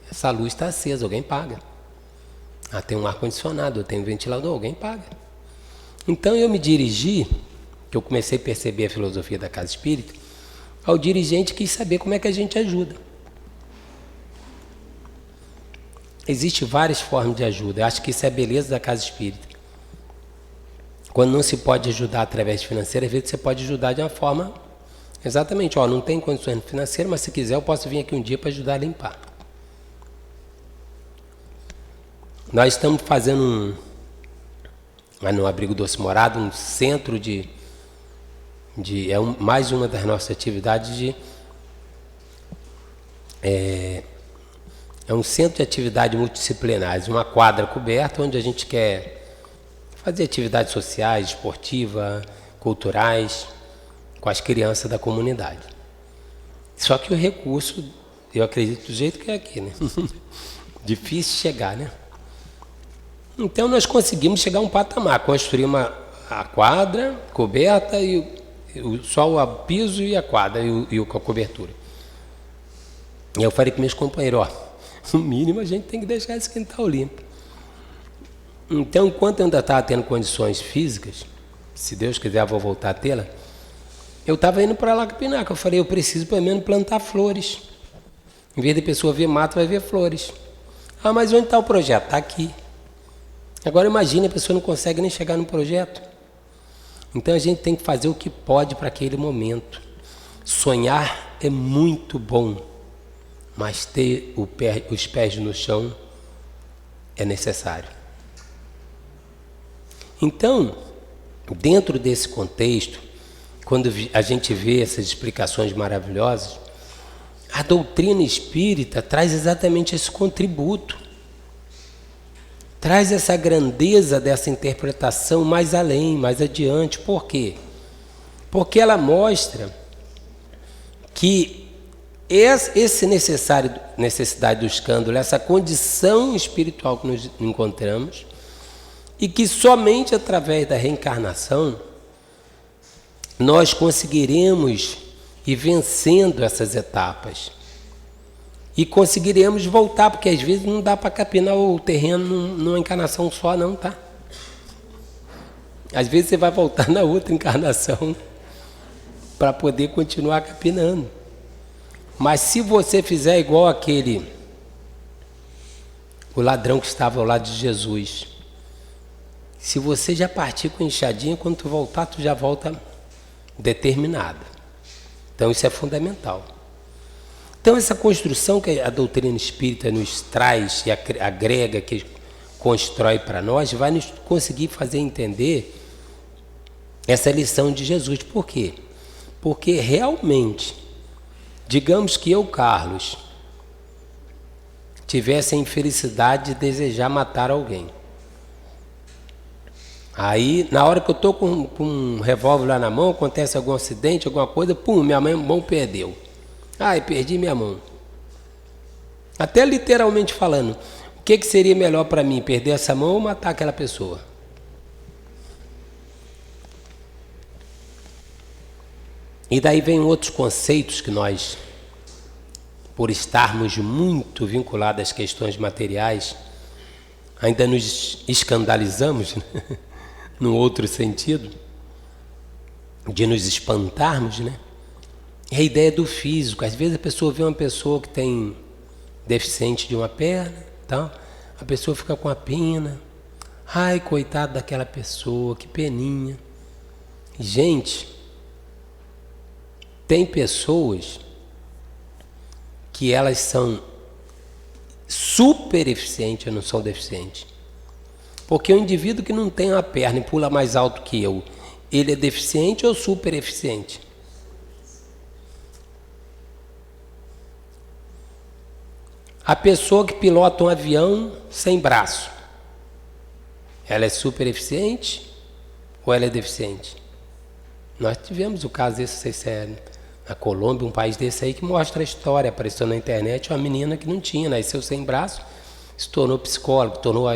[SPEAKER 4] Essa luz está acesa, alguém paga. Ah, tem um ar-condicionado, tem um ventilador, alguém paga. Então eu me dirigi, que eu comecei a perceber a filosofia da casa espírita, ao dirigente que quis saber como é que a gente ajuda. Existem várias formas de ajuda, eu acho que isso é a beleza da casa espírita. Quando não se pode ajudar através de financeira, às vezes você pode ajudar de uma forma, exatamente, não tem condições financeiras, mas se quiser eu posso vir aqui um dia para ajudar a limpar. Nós estamos fazendo no Abrigo Doce Morada, um centro mais uma das nossas atividades é um centro de atividades multidisciplinares, uma quadra coberta onde a gente quer fazer atividades sociais, esportivas, culturais, com as crianças da comunidade. Só que o recurso, eu acredito do jeito que é aqui, né? Difícil chegar, né? Então nós conseguimos chegar a um patamar, construir a quadra coberta só o piso e a quadra e a cobertura. E eu falei com meus companheiros, no mínimo a gente tem que deixar esse quintal limpo. Então, enquanto eu ainda estava tendo condições físicas, se Deus quiser eu vou voltar a tê-la, eu estava indo para lá capinar, que eu falei, eu preciso pelo menos plantar flores. Em vez de a pessoa ver mato, vai ver flores. Ah, mas onde está o projeto? Está aqui. Agora imagine, a pessoa não consegue nem chegar no projeto. Então a gente tem que fazer o que pode para aquele momento. Sonhar é muito bom, mas ter os pés no chão é necessário. Então, dentro desse contexto, quando a gente vê essas explicações maravilhosas, a doutrina espírita traz exatamente esse contributo. Traz essa grandeza dessa interpretação mais além, mais adiante. Por quê? Porque ela mostra que essa necessidade do escândalo, essa condição espiritual que nos encontramos, e que somente através da reencarnação nós conseguiremos ir vencendo essas etapas E conseguiremos voltar, porque às vezes não dá para capinar o terreno numa encarnação só não, tá? Às vezes você vai voltar na outra encarnação para poder continuar capinando. Mas se você fizer igual o ladrão que estava ao lado de Jesus, se você já partir com enxadinha, quando tu voltar, tu já volta determinada. Então isso é fundamental. Então essa construção que a doutrina espírita nos traz e agrega, que constrói para nós, vai nos conseguir fazer entender essa lição de Jesus. Por quê? Porque realmente, digamos que eu, Carlos, tivesse a infelicidade de desejar matar alguém. Aí, na hora que eu estou com um revólver lá na mão, acontece algum acidente, alguma coisa, pum, minha mão perdeu. Ai, perdi minha mão. Até literalmente falando, o que seria melhor para mim, perder essa mão ou matar aquela pessoa? E daí vem outros conceitos que nós, por estarmos muito vinculados às questões materiais, ainda nos escandalizamos, né? Num outro sentido, de nos espantarmos, né? É a ideia do físico. Às vezes a pessoa vê uma pessoa que tem deficiente de uma perna, então, a pessoa fica com a pena. Ai, coitado daquela pessoa, que peninha. Gente, tem pessoas que elas são super eficientes e não são deficientes. Porque o indivíduo que não tem uma perna e pula mais alto que eu, ele é deficiente ou super eficiente? A pessoa que pilota um avião sem braço, ela é super eficiente ou ela é deficiente? Nós tivemos o caso desse, não sei se é na Colômbia, um país desse aí, que mostra a história. Apareceu na internet uma menina que não tinha, nasceu sem braço, se tornou psicólogo, tornou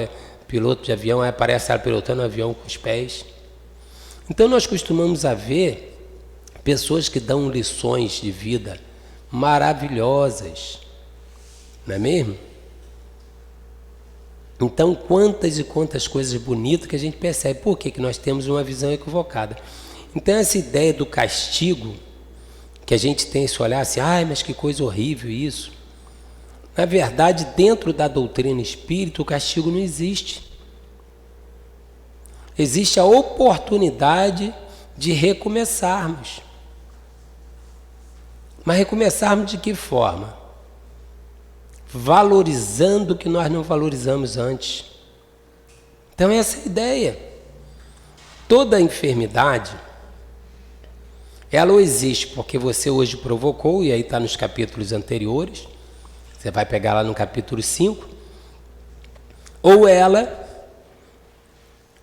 [SPEAKER 4] piloto de avião, aí aparece ela pilotando um avião com os pés. Então nós costumamos a ver pessoas que dão lições de vida maravilhosas, não é mesmo? Então quantas e quantas coisas bonitas que a gente percebe. Por que nós temos uma visão equivocada? Então essa ideia do castigo, que a gente tem esse olhar assim, ai, mas que coisa horrível isso. Na verdade, dentro da doutrina espírita, o castigo não existe. Existe a oportunidade de recomeçarmos. Mas recomeçarmos de que forma? Valorizando o que nós não valorizamos antes. Então essa é a ideia. Toda enfermidade, ela ou existe porque você hoje provocou, e aí está nos capítulos anteriores, você vai pegar lá no capítulo 5, ou ela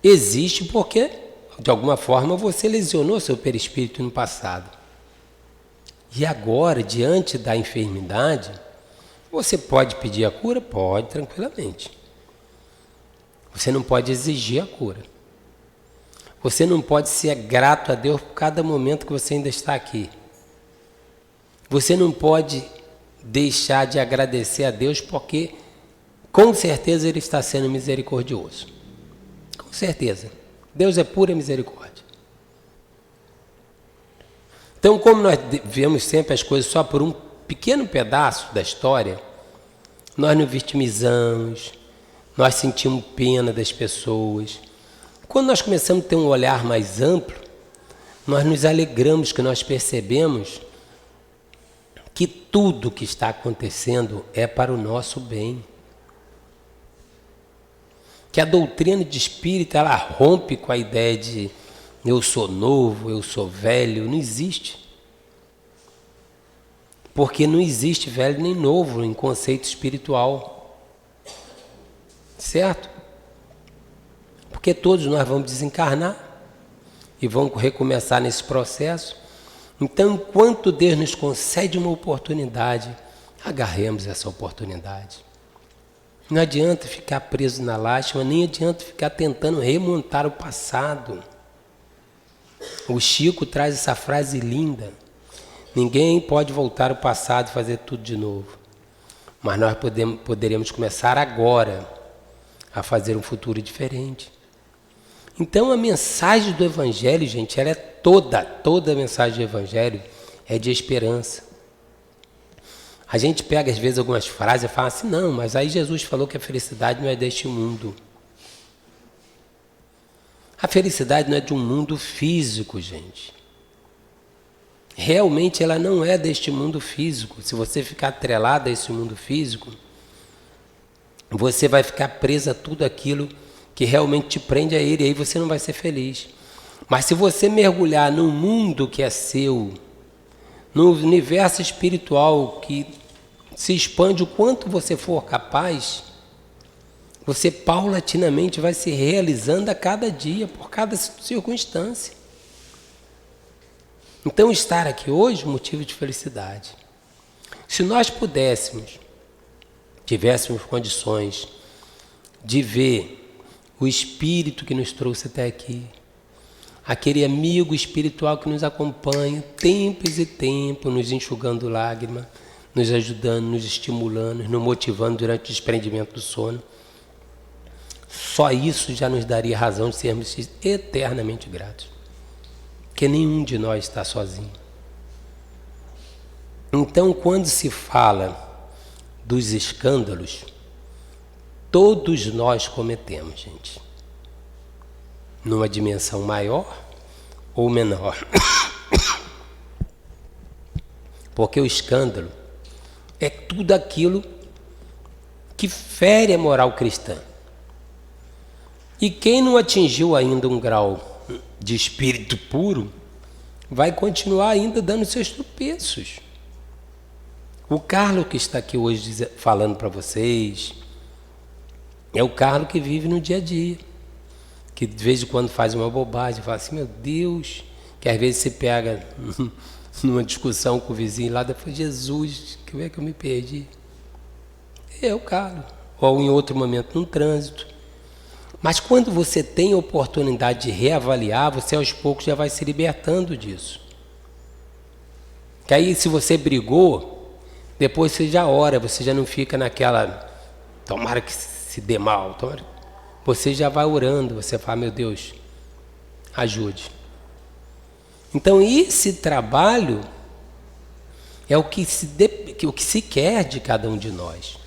[SPEAKER 4] existe porque, de alguma forma, você lesionou seu perispírito no passado. E agora, diante da enfermidade, você pode pedir a cura? Pode, tranquilamente. Você não pode exigir a cura. Você não pode ser grato a Deus por cada momento que você ainda está aqui. Você não pode deixar de agradecer a Deus porque, com certeza, Ele está sendo misericordioso. Com certeza. Deus é pura misericórdia. Então, como nós vemos sempre as coisas só por um pequeno pedaço da história, nós nos vitimizamos, nós sentimos pena das pessoas. Quando nós começamos a ter um olhar mais amplo, nós nos alegramos que nós percebemos que tudo que está acontecendo é para o nosso bem. Que a doutrina de espírito, ela rompe com a ideia de eu sou novo, eu sou velho. Não existe. Porque não existe velho nem novo em conceito espiritual. Certo? Porque todos nós vamos desencarnar e vamos recomeçar nesse processo. Então, enquanto Deus nos concede uma oportunidade, agarremos essa oportunidade. Não adianta ficar preso na lástima, nem adianta ficar tentando remontar o passado. O Chico traz essa frase linda. Ninguém pode voltar ao passado e fazer tudo de novo. Mas nós poderemos começar agora a fazer um futuro diferente. Então a mensagem do Evangelho, gente, ela é toda a mensagem do Evangelho é de esperança. A gente pega às vezes algumas frases e fala assim, não, mas aí Jesus falou que a felicidade não é deste mundo. A felicidade não é de um mundo físico, gente. Realmente ela não é deste mundo físico. Se você ficar atrelado a esse mundo físico, você vai ficar preso a tudo aquilo que realmente te prende a ele, e aí você não vai ser feliz. Mas se você mergulhar num mundo que é seu, no universo espiritual que se expande o quanto você for capaz, você paulatinamente vai se realizando a cada dia, por cada circunstância. Então estar aqui hoje é um motivo de felicidade. Se nós tivéssemos condições de ver o Espírito que nos trouxe até aqui, aquele amigo espiritual que nos acompanha tempos e tempos, nos enxugando lágrimas, nos ajudando, nos estimulando, nos motivando durante o desprendimento do sono, só isso já nos daria razão de sermos eternamente gratos. Porque nenhum de nós está sozinho. Então, quando se fala dos escândalos, todos nós cometemos, gente. Numa dimensão maior ou menor. Porque o escândalo é tudo aquilo que fere a moral cristã. E quem não atingiu ainda um grau de espírito puro, vai continuar ainda dando seus tropeços. O Carlos que está aqui hoje falando para vocês, é o Carlos que vive no dia a dia, que de vez em quando faz uma bobagem, fala assim, meu Deus, que às vezes se pega numa discussão com o vizinho lá, depois, Jesus, como é que eu me perdi? É o Carlos. Ou em outro momento, num trânsito. Mas quando você tem a oportunidade de reavaliar, você aos poucos já vai se libertando disso. Que aí se você brigou, depois você já ora, você já não fica naquela, tomara que se dê mal, você já vai orando, você fala, meu Deus, ajude. Então esse trabalho é o que se quer de cada um de nós.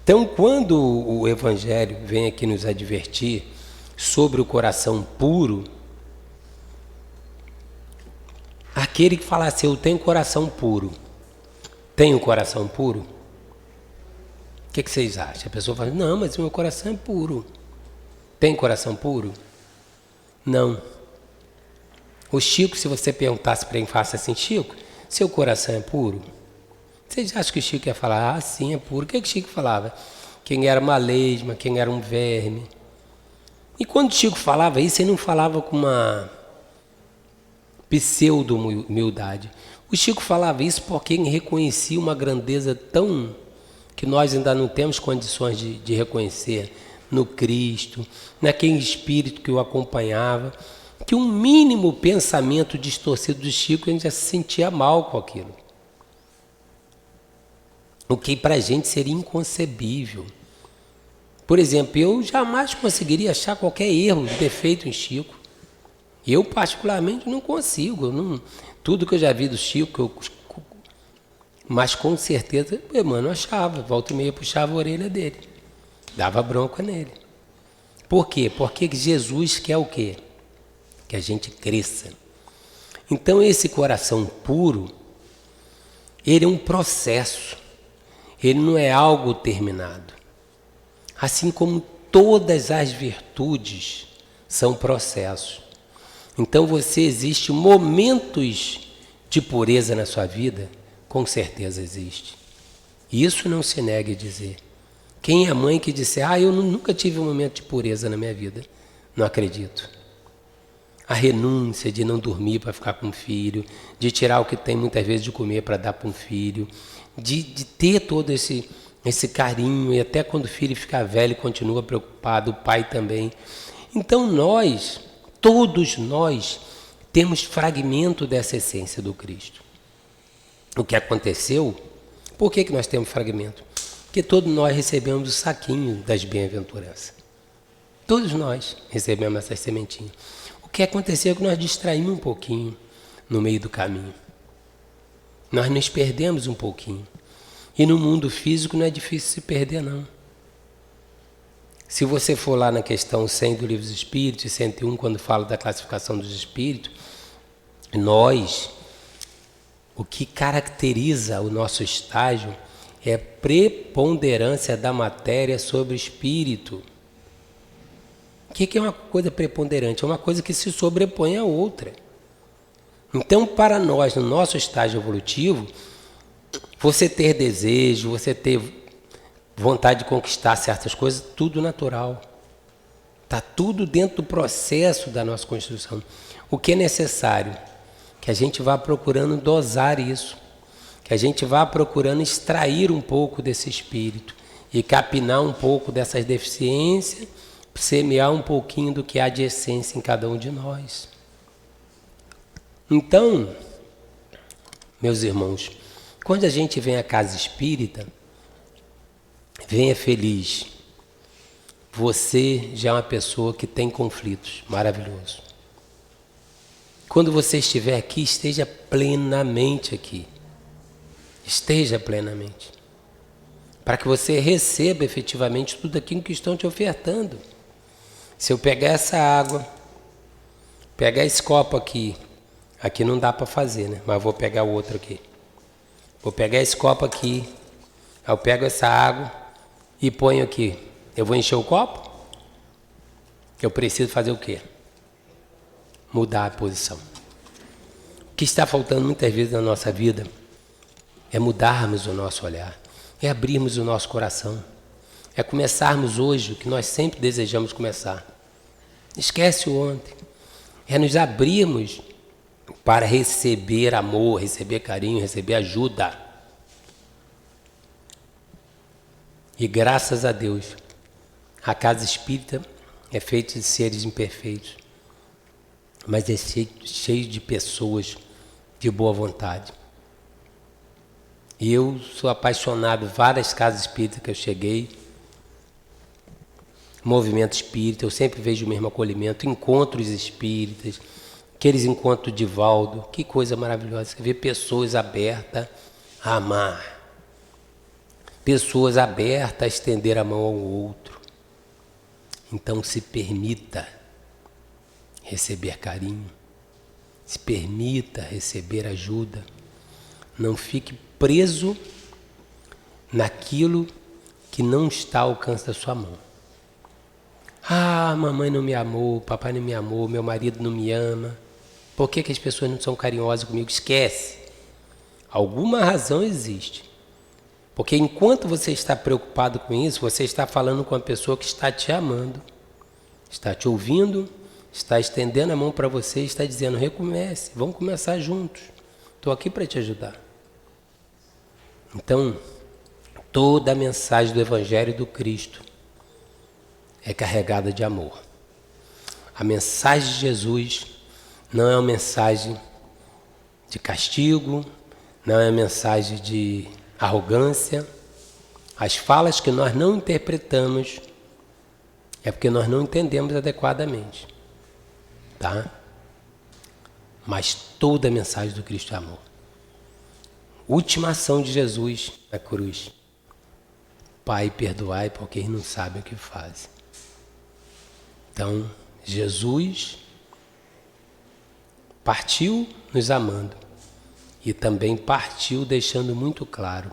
[SPEAKER 4] Então, quando o Evangelho vem aqui nos advertir sobre o coração puro, aquele que fala assim, eu tenho coração puro, tenho coração puro? O que vocês acham? A pessoa fala, não, mas o meu coração é puro. Tem coração puro? Não. O Chico, se você perguntasse para ele, faça assim, Chico, seu coração é puro? Vocês acham que o Chico ia falar, ah, sim, é puro? O que o Chico falava? Quem era uma lesma, quem era um verme. E quando o Chico falava isso, ele não falava com uma pseudo-humildade. O Chico falava isso porque ele reconhecia uma grandeza tão que nós ainda não temos condições de reconhecer no Cristo, naquele espírito que o acompanhava, que um mínimo pensamento distorcido do Chico, a gente já se sentia mal com aquilo. O que para a gente seria inconcebível. Por exemplo, eu jamais conseguiria achar qualquer erro, defeito em Chico. Eu, particularmente, não consigo. Tudo que eu já vi do Chico, mas com certeza, mano, achava. Volta e meia puxava a orelha dele. Dava bronca nele. Por quê? Porque Jesus quer o quê? Que a gente cresça. Então, esse coração puro, ele é um processo. Ele não é algo terminado. Assim como todas as virtudes são processos. Então existe momentos de pureza na sua vida, com certeza existe. Isso não se negue a dizer. Quem é mãe que disser, eu nunca tive um momento de pureza na minha vida? Não acredito. A renúncia de não dormir para ficar com o filho, de tirar o que tem muitas vezes de comer para dar para um filho, de ter todo esse carinho, e até quando o filho ficar velho continua preocupado, o pai também. Então todos nós, temos fragmento dessa essência do Cristo. O que aconteceu, por que nós temos fragmento? Porque todos nós recebemos o saquinho das bem-aventuranças. Todos nós recebemos essas sementinhas. O que aconteceu é que nós distraímos um pouquinho no meio do caminho. Nós nos perdemos um pouquinho. E no mundo físico não é difícil se perder, não. Se você for lá na questão 100 do Livro dos Espíritos, e 101, quando fala da classificação dos espíritos, nós, o que caracteriza o nosso estágio é a preponderância da matéria sobre o espírito. O que é uma coisa preponderante? É uma coisa que se sobrepõe à outra. Então, para nós, no nosso estágio evolutivo, você ter desejo, você ter vontade de conquistar certas coisas, tudo natural. Está tudo dentro do processo da nossa construção. O que é necessário? Que a gente vá procurando dosar isso. Que a gente vá procurando extrair um pouco desse espírito e capinar um pouco dessas deficiências, semear um pouquinho do que há de essência em cada um de nós. Então, meus irmãos, quando a gente vem à casa espírita, venha feliz. Você já é uma pessoa que tem conflitos, maravilhoso. Quando você estiver aqui, esteja plenamente aqui. Esteja plenamente. Para que você receba efetivamente tudo aquilo que estão te ofertando. Se eu pegar essa água, pegar esse copo aqui não dá para fazer, né? Mas vou pegar o outro aqui. Vou pegar esse copo aqui, eu pego essa água e ponho aqui. Eu vou encher o copo? Eu preciso fazer o quê? Mudar a posição. O que está faltando muitas vezes na nossa vida é mudarmos o nosso olhar, é abrirmos o nosso coração, é começarmos hoje o que nós sempre desejamos começar. Esquece o ontem. É nos abrirmos para receber amor, receber carinho, receber ajuda. E graças a Deus, a casa espírita é feita de seres imperfeitos, mas é cheio de pessoas de boa vontade. E eu sou apaixonado, várias casas espíritas que eu cheguei, movimento espírita, eu sempre vejo o mesmo acolhimento, encontros espíritas, aqueles encontros de Valdo, que coisa maravilhosa, você vê pessoas abertas a amar, pessoas abertas a estender a mão ao outro. Então se permita receber carinho, se permita receber ajuda, não fique preso naquilo que não está ao alcance da sua mão. Ah, mamãe não me amou, papai não me amou, meu marido não me ama. Por que as pessoas não são carinhosas comigo? Esquece. Alguma razão existe. Porque enquanto você está preocupado com isso, você está falando com uma pessoa que está te amando, está te ouvindo, está estendendo a mão para você e está dizendo, recomece, vamos começar juntos. Estou aqui para te ajudar. Então, toda a mensagem do Evangelho do Cristo é carregada de amor. A mensagem de Jesus não é uma mensagem de castigo, não é uma mensagem de arrogância. As falas que nós não interpretamos é porque nós não entendemos adequadamente, tá? Mas toda a mensagem do Cristo é amor. Última ação de Jesus na cruz. Pai, perdoai porque eles não sabem o que fazem. Então, Jesus partiu nos amando e também partiu deixando muito claro,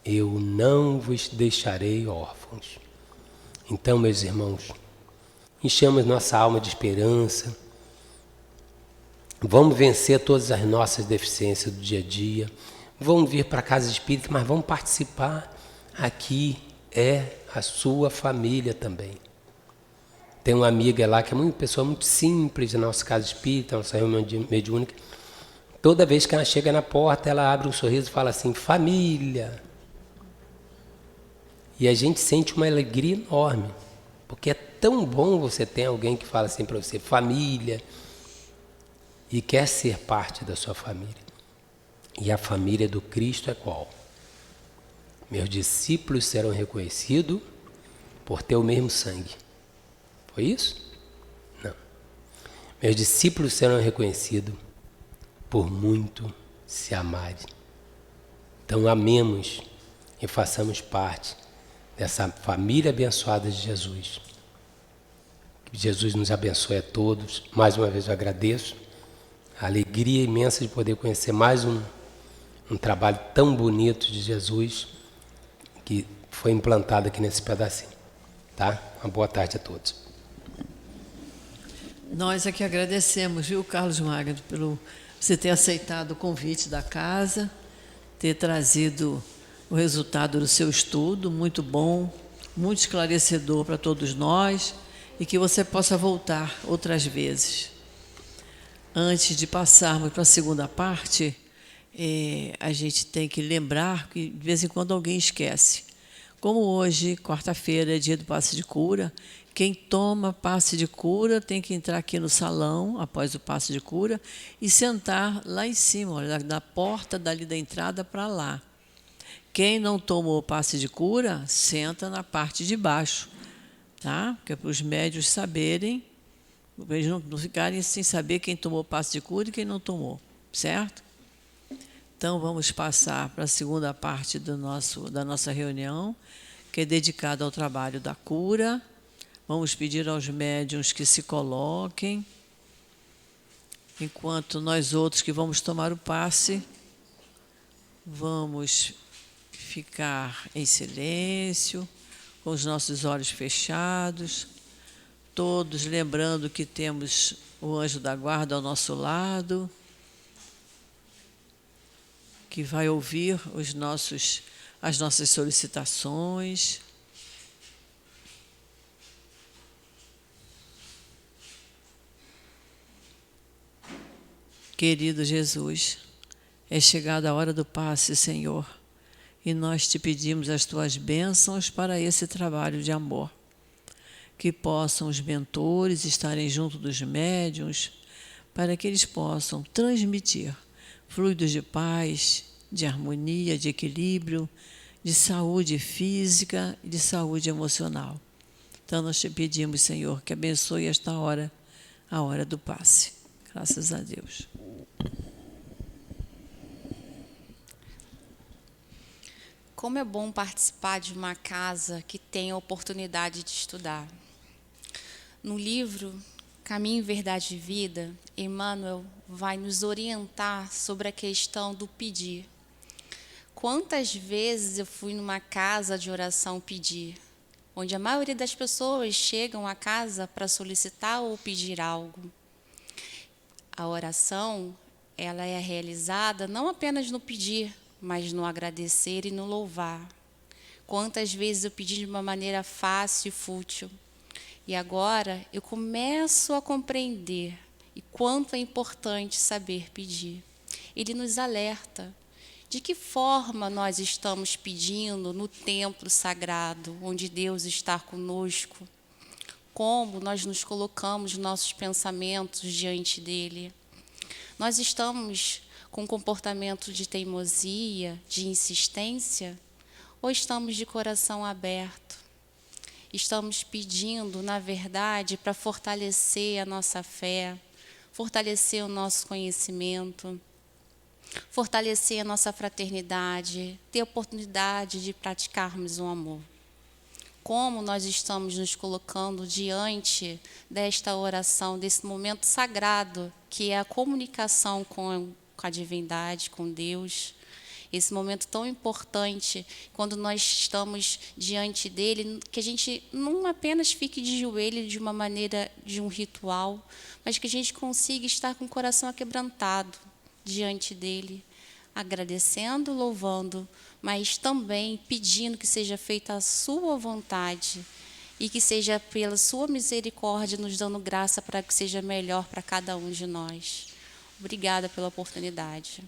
[SPEAKER 4] eu não vos deixarei órfãos. Então, meus irmãos, enchemos nossa alma de esperança, vamos vencer todas as nossas deficiências do dia a dia, vamos vir para a casa espírita, mas vamos participar. Aqui é a sua família também. Tem uma amiga lá que é uma pessoa muito simples, na nossa casa espírita, nossa reunião mediúnica. Toda vez que ela chega na porta, ela abre um sorriso e fala assim, família. E a gente sente uma alegria enorme, porque é tão bom você ter alguém que fala assim para você, família, e quer ser parte da sua família. E a família do Cristo é qual? Meus discípulos serão reconhecidos por ter o mesmo sangue. Foi isso? Não. Meus discípulos serão reconhecidos por muito se amarem. Então amemos e façamos parte dessa família abençoada de Jesus. Que Jesus nos abençoe a todos. Mais uma vez eu agradeço. A alegria imensa de poder conhecer mais um trabalho tão bonito de Jesus que foi implantado aqui nesse pedacinho. Tá? Uma boa tarde a todos.
[SPEAKER 3] Nós é que agradecemos, viu, Carlos Magno, pelo você ter aceitado o convite da casa, ter trazido o resultado do seu estudo, muito bom, muito esclarecedor para todos nós, e que você possa voltar outras vezes. Antes de passarmos para a segunda parte, a gente tem que lembrar que de vez em quando alguém esquece. Como hoje, quarta-feira, é dia do passe de cura, quem toma passe de cura tem que entrar aqui no salão, após o passe de cura, e sentar lá em cima, olha, da porta dali da entrada para lá. Quem não tomou passe de cura, senta na parte de baixo, tá? Que é para os médios saberem, para eles não ficarem sem saber quem tomou passe de cura e quem não tomou, certo? Então, vamos passar para a segunda parte da nossa reunião, que é dedicada ao trabalho da cura. Vamos pedir aos médiuns que se coloquem, enquanto nós outros que vamos tomar o passe, vamos ficar em silêncio, com os nossos olhos fechados, todos lembrando que temos o anjo da guarda ao nosso lado, que vai ouvir as nossas solicitações. Querido Jesus, é chegada a hora do passe, Senhor, e nós te pedimos as tuas bênçãos para esse trabalho de amor. Que possam os mentores estarem junto dos médiuns, para que eles possam transmitir fluidos de paz, de harmonia, de equilíbrio, de saúde física e de saúde emocional. Então, nós te pedimos, Senhor, que abençoe esta hora, a hora do passe. Graças a Deus.
[SPEAKER 5] Como é bom participar de uma casa que tem a oportunidade de estudar. No livro Caminho, Verdade e Vida, Emmanuel vai nos orientar sobre a questão do pedir. Quantas vezes eu fui numa casa de oração pedir, onde a maioria das pessoas chegam à casa para solicitar ou pedir algo. A oração, ela é realizada não apenas no pedir, mas no agradecer e no louvar. Quantas vezes eu pedi de uma maneira fácil e fútil. E agora eu começo a compreender e quanto é importante saber pedir. Ele nos alerta de que forma nós estamos pedindo no templo sagrado, onde Deus está conosco, como nós nos colocamos nossos pensamentos diante dele. Nós estamos com comportamento de teimosia, de insistência, ou estamos de coração aberto? Estamos pedindo, na verdade, para fortalecer a nossa fé, fortalecer o nosso conhecimento, fortalecer a nossa fraternidade, ter a oportunidade de praticarmos o amor. Como nós estamos nos colocando diante desta oração, desse momento sagrado, que é a comunicação com a divindade, com Deus, esse momento tão importante, quando nós estamos diante dele, que a gente não apenas fique de joelho de uma maneira de um ritual, mas que a gente consiga estar com o coração aquebrantado diante dele, agradecendo, louvando, mas também pedindo que seja feita a sua vontade e que seja pela sua misericórdia nos dando graça para que seja melhor para cada um de nós. Obrigada pela oportunidade.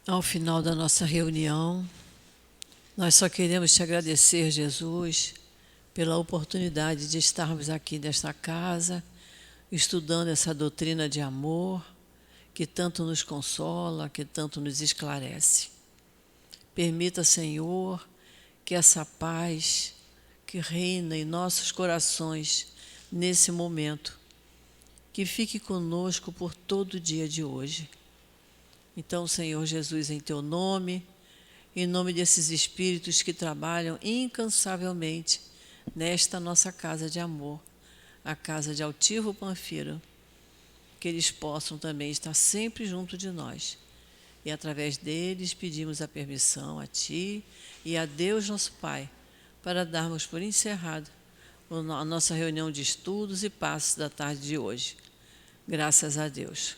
[SPEAKER 3] Ao final da nossa reunião, nós só queremos te agradecer, Jesus, pela oportunidade de estarmos aqui nesta casa, estudando essa doutrina de amor, que tanto nos consola, que tanto nos esclarece. Permita, Senhor, que essa paz que reina em nossos corações nesse momento, que fique conosco por todo o dia de hoje. Então, Senhor Jesus, em Teu nome, em nome desses espíritos que trabalham incansavelmente nesta nossa casa de amor, a casa de Altivo Panfiro, que eles possam também estar sempre junto de nós. E através deles pedimos a permissão a Ti e a Deus nosso Pai, para darmos por encerrado a nossa reunião de estudos e passos da tarde de hoje. Graças a Deus.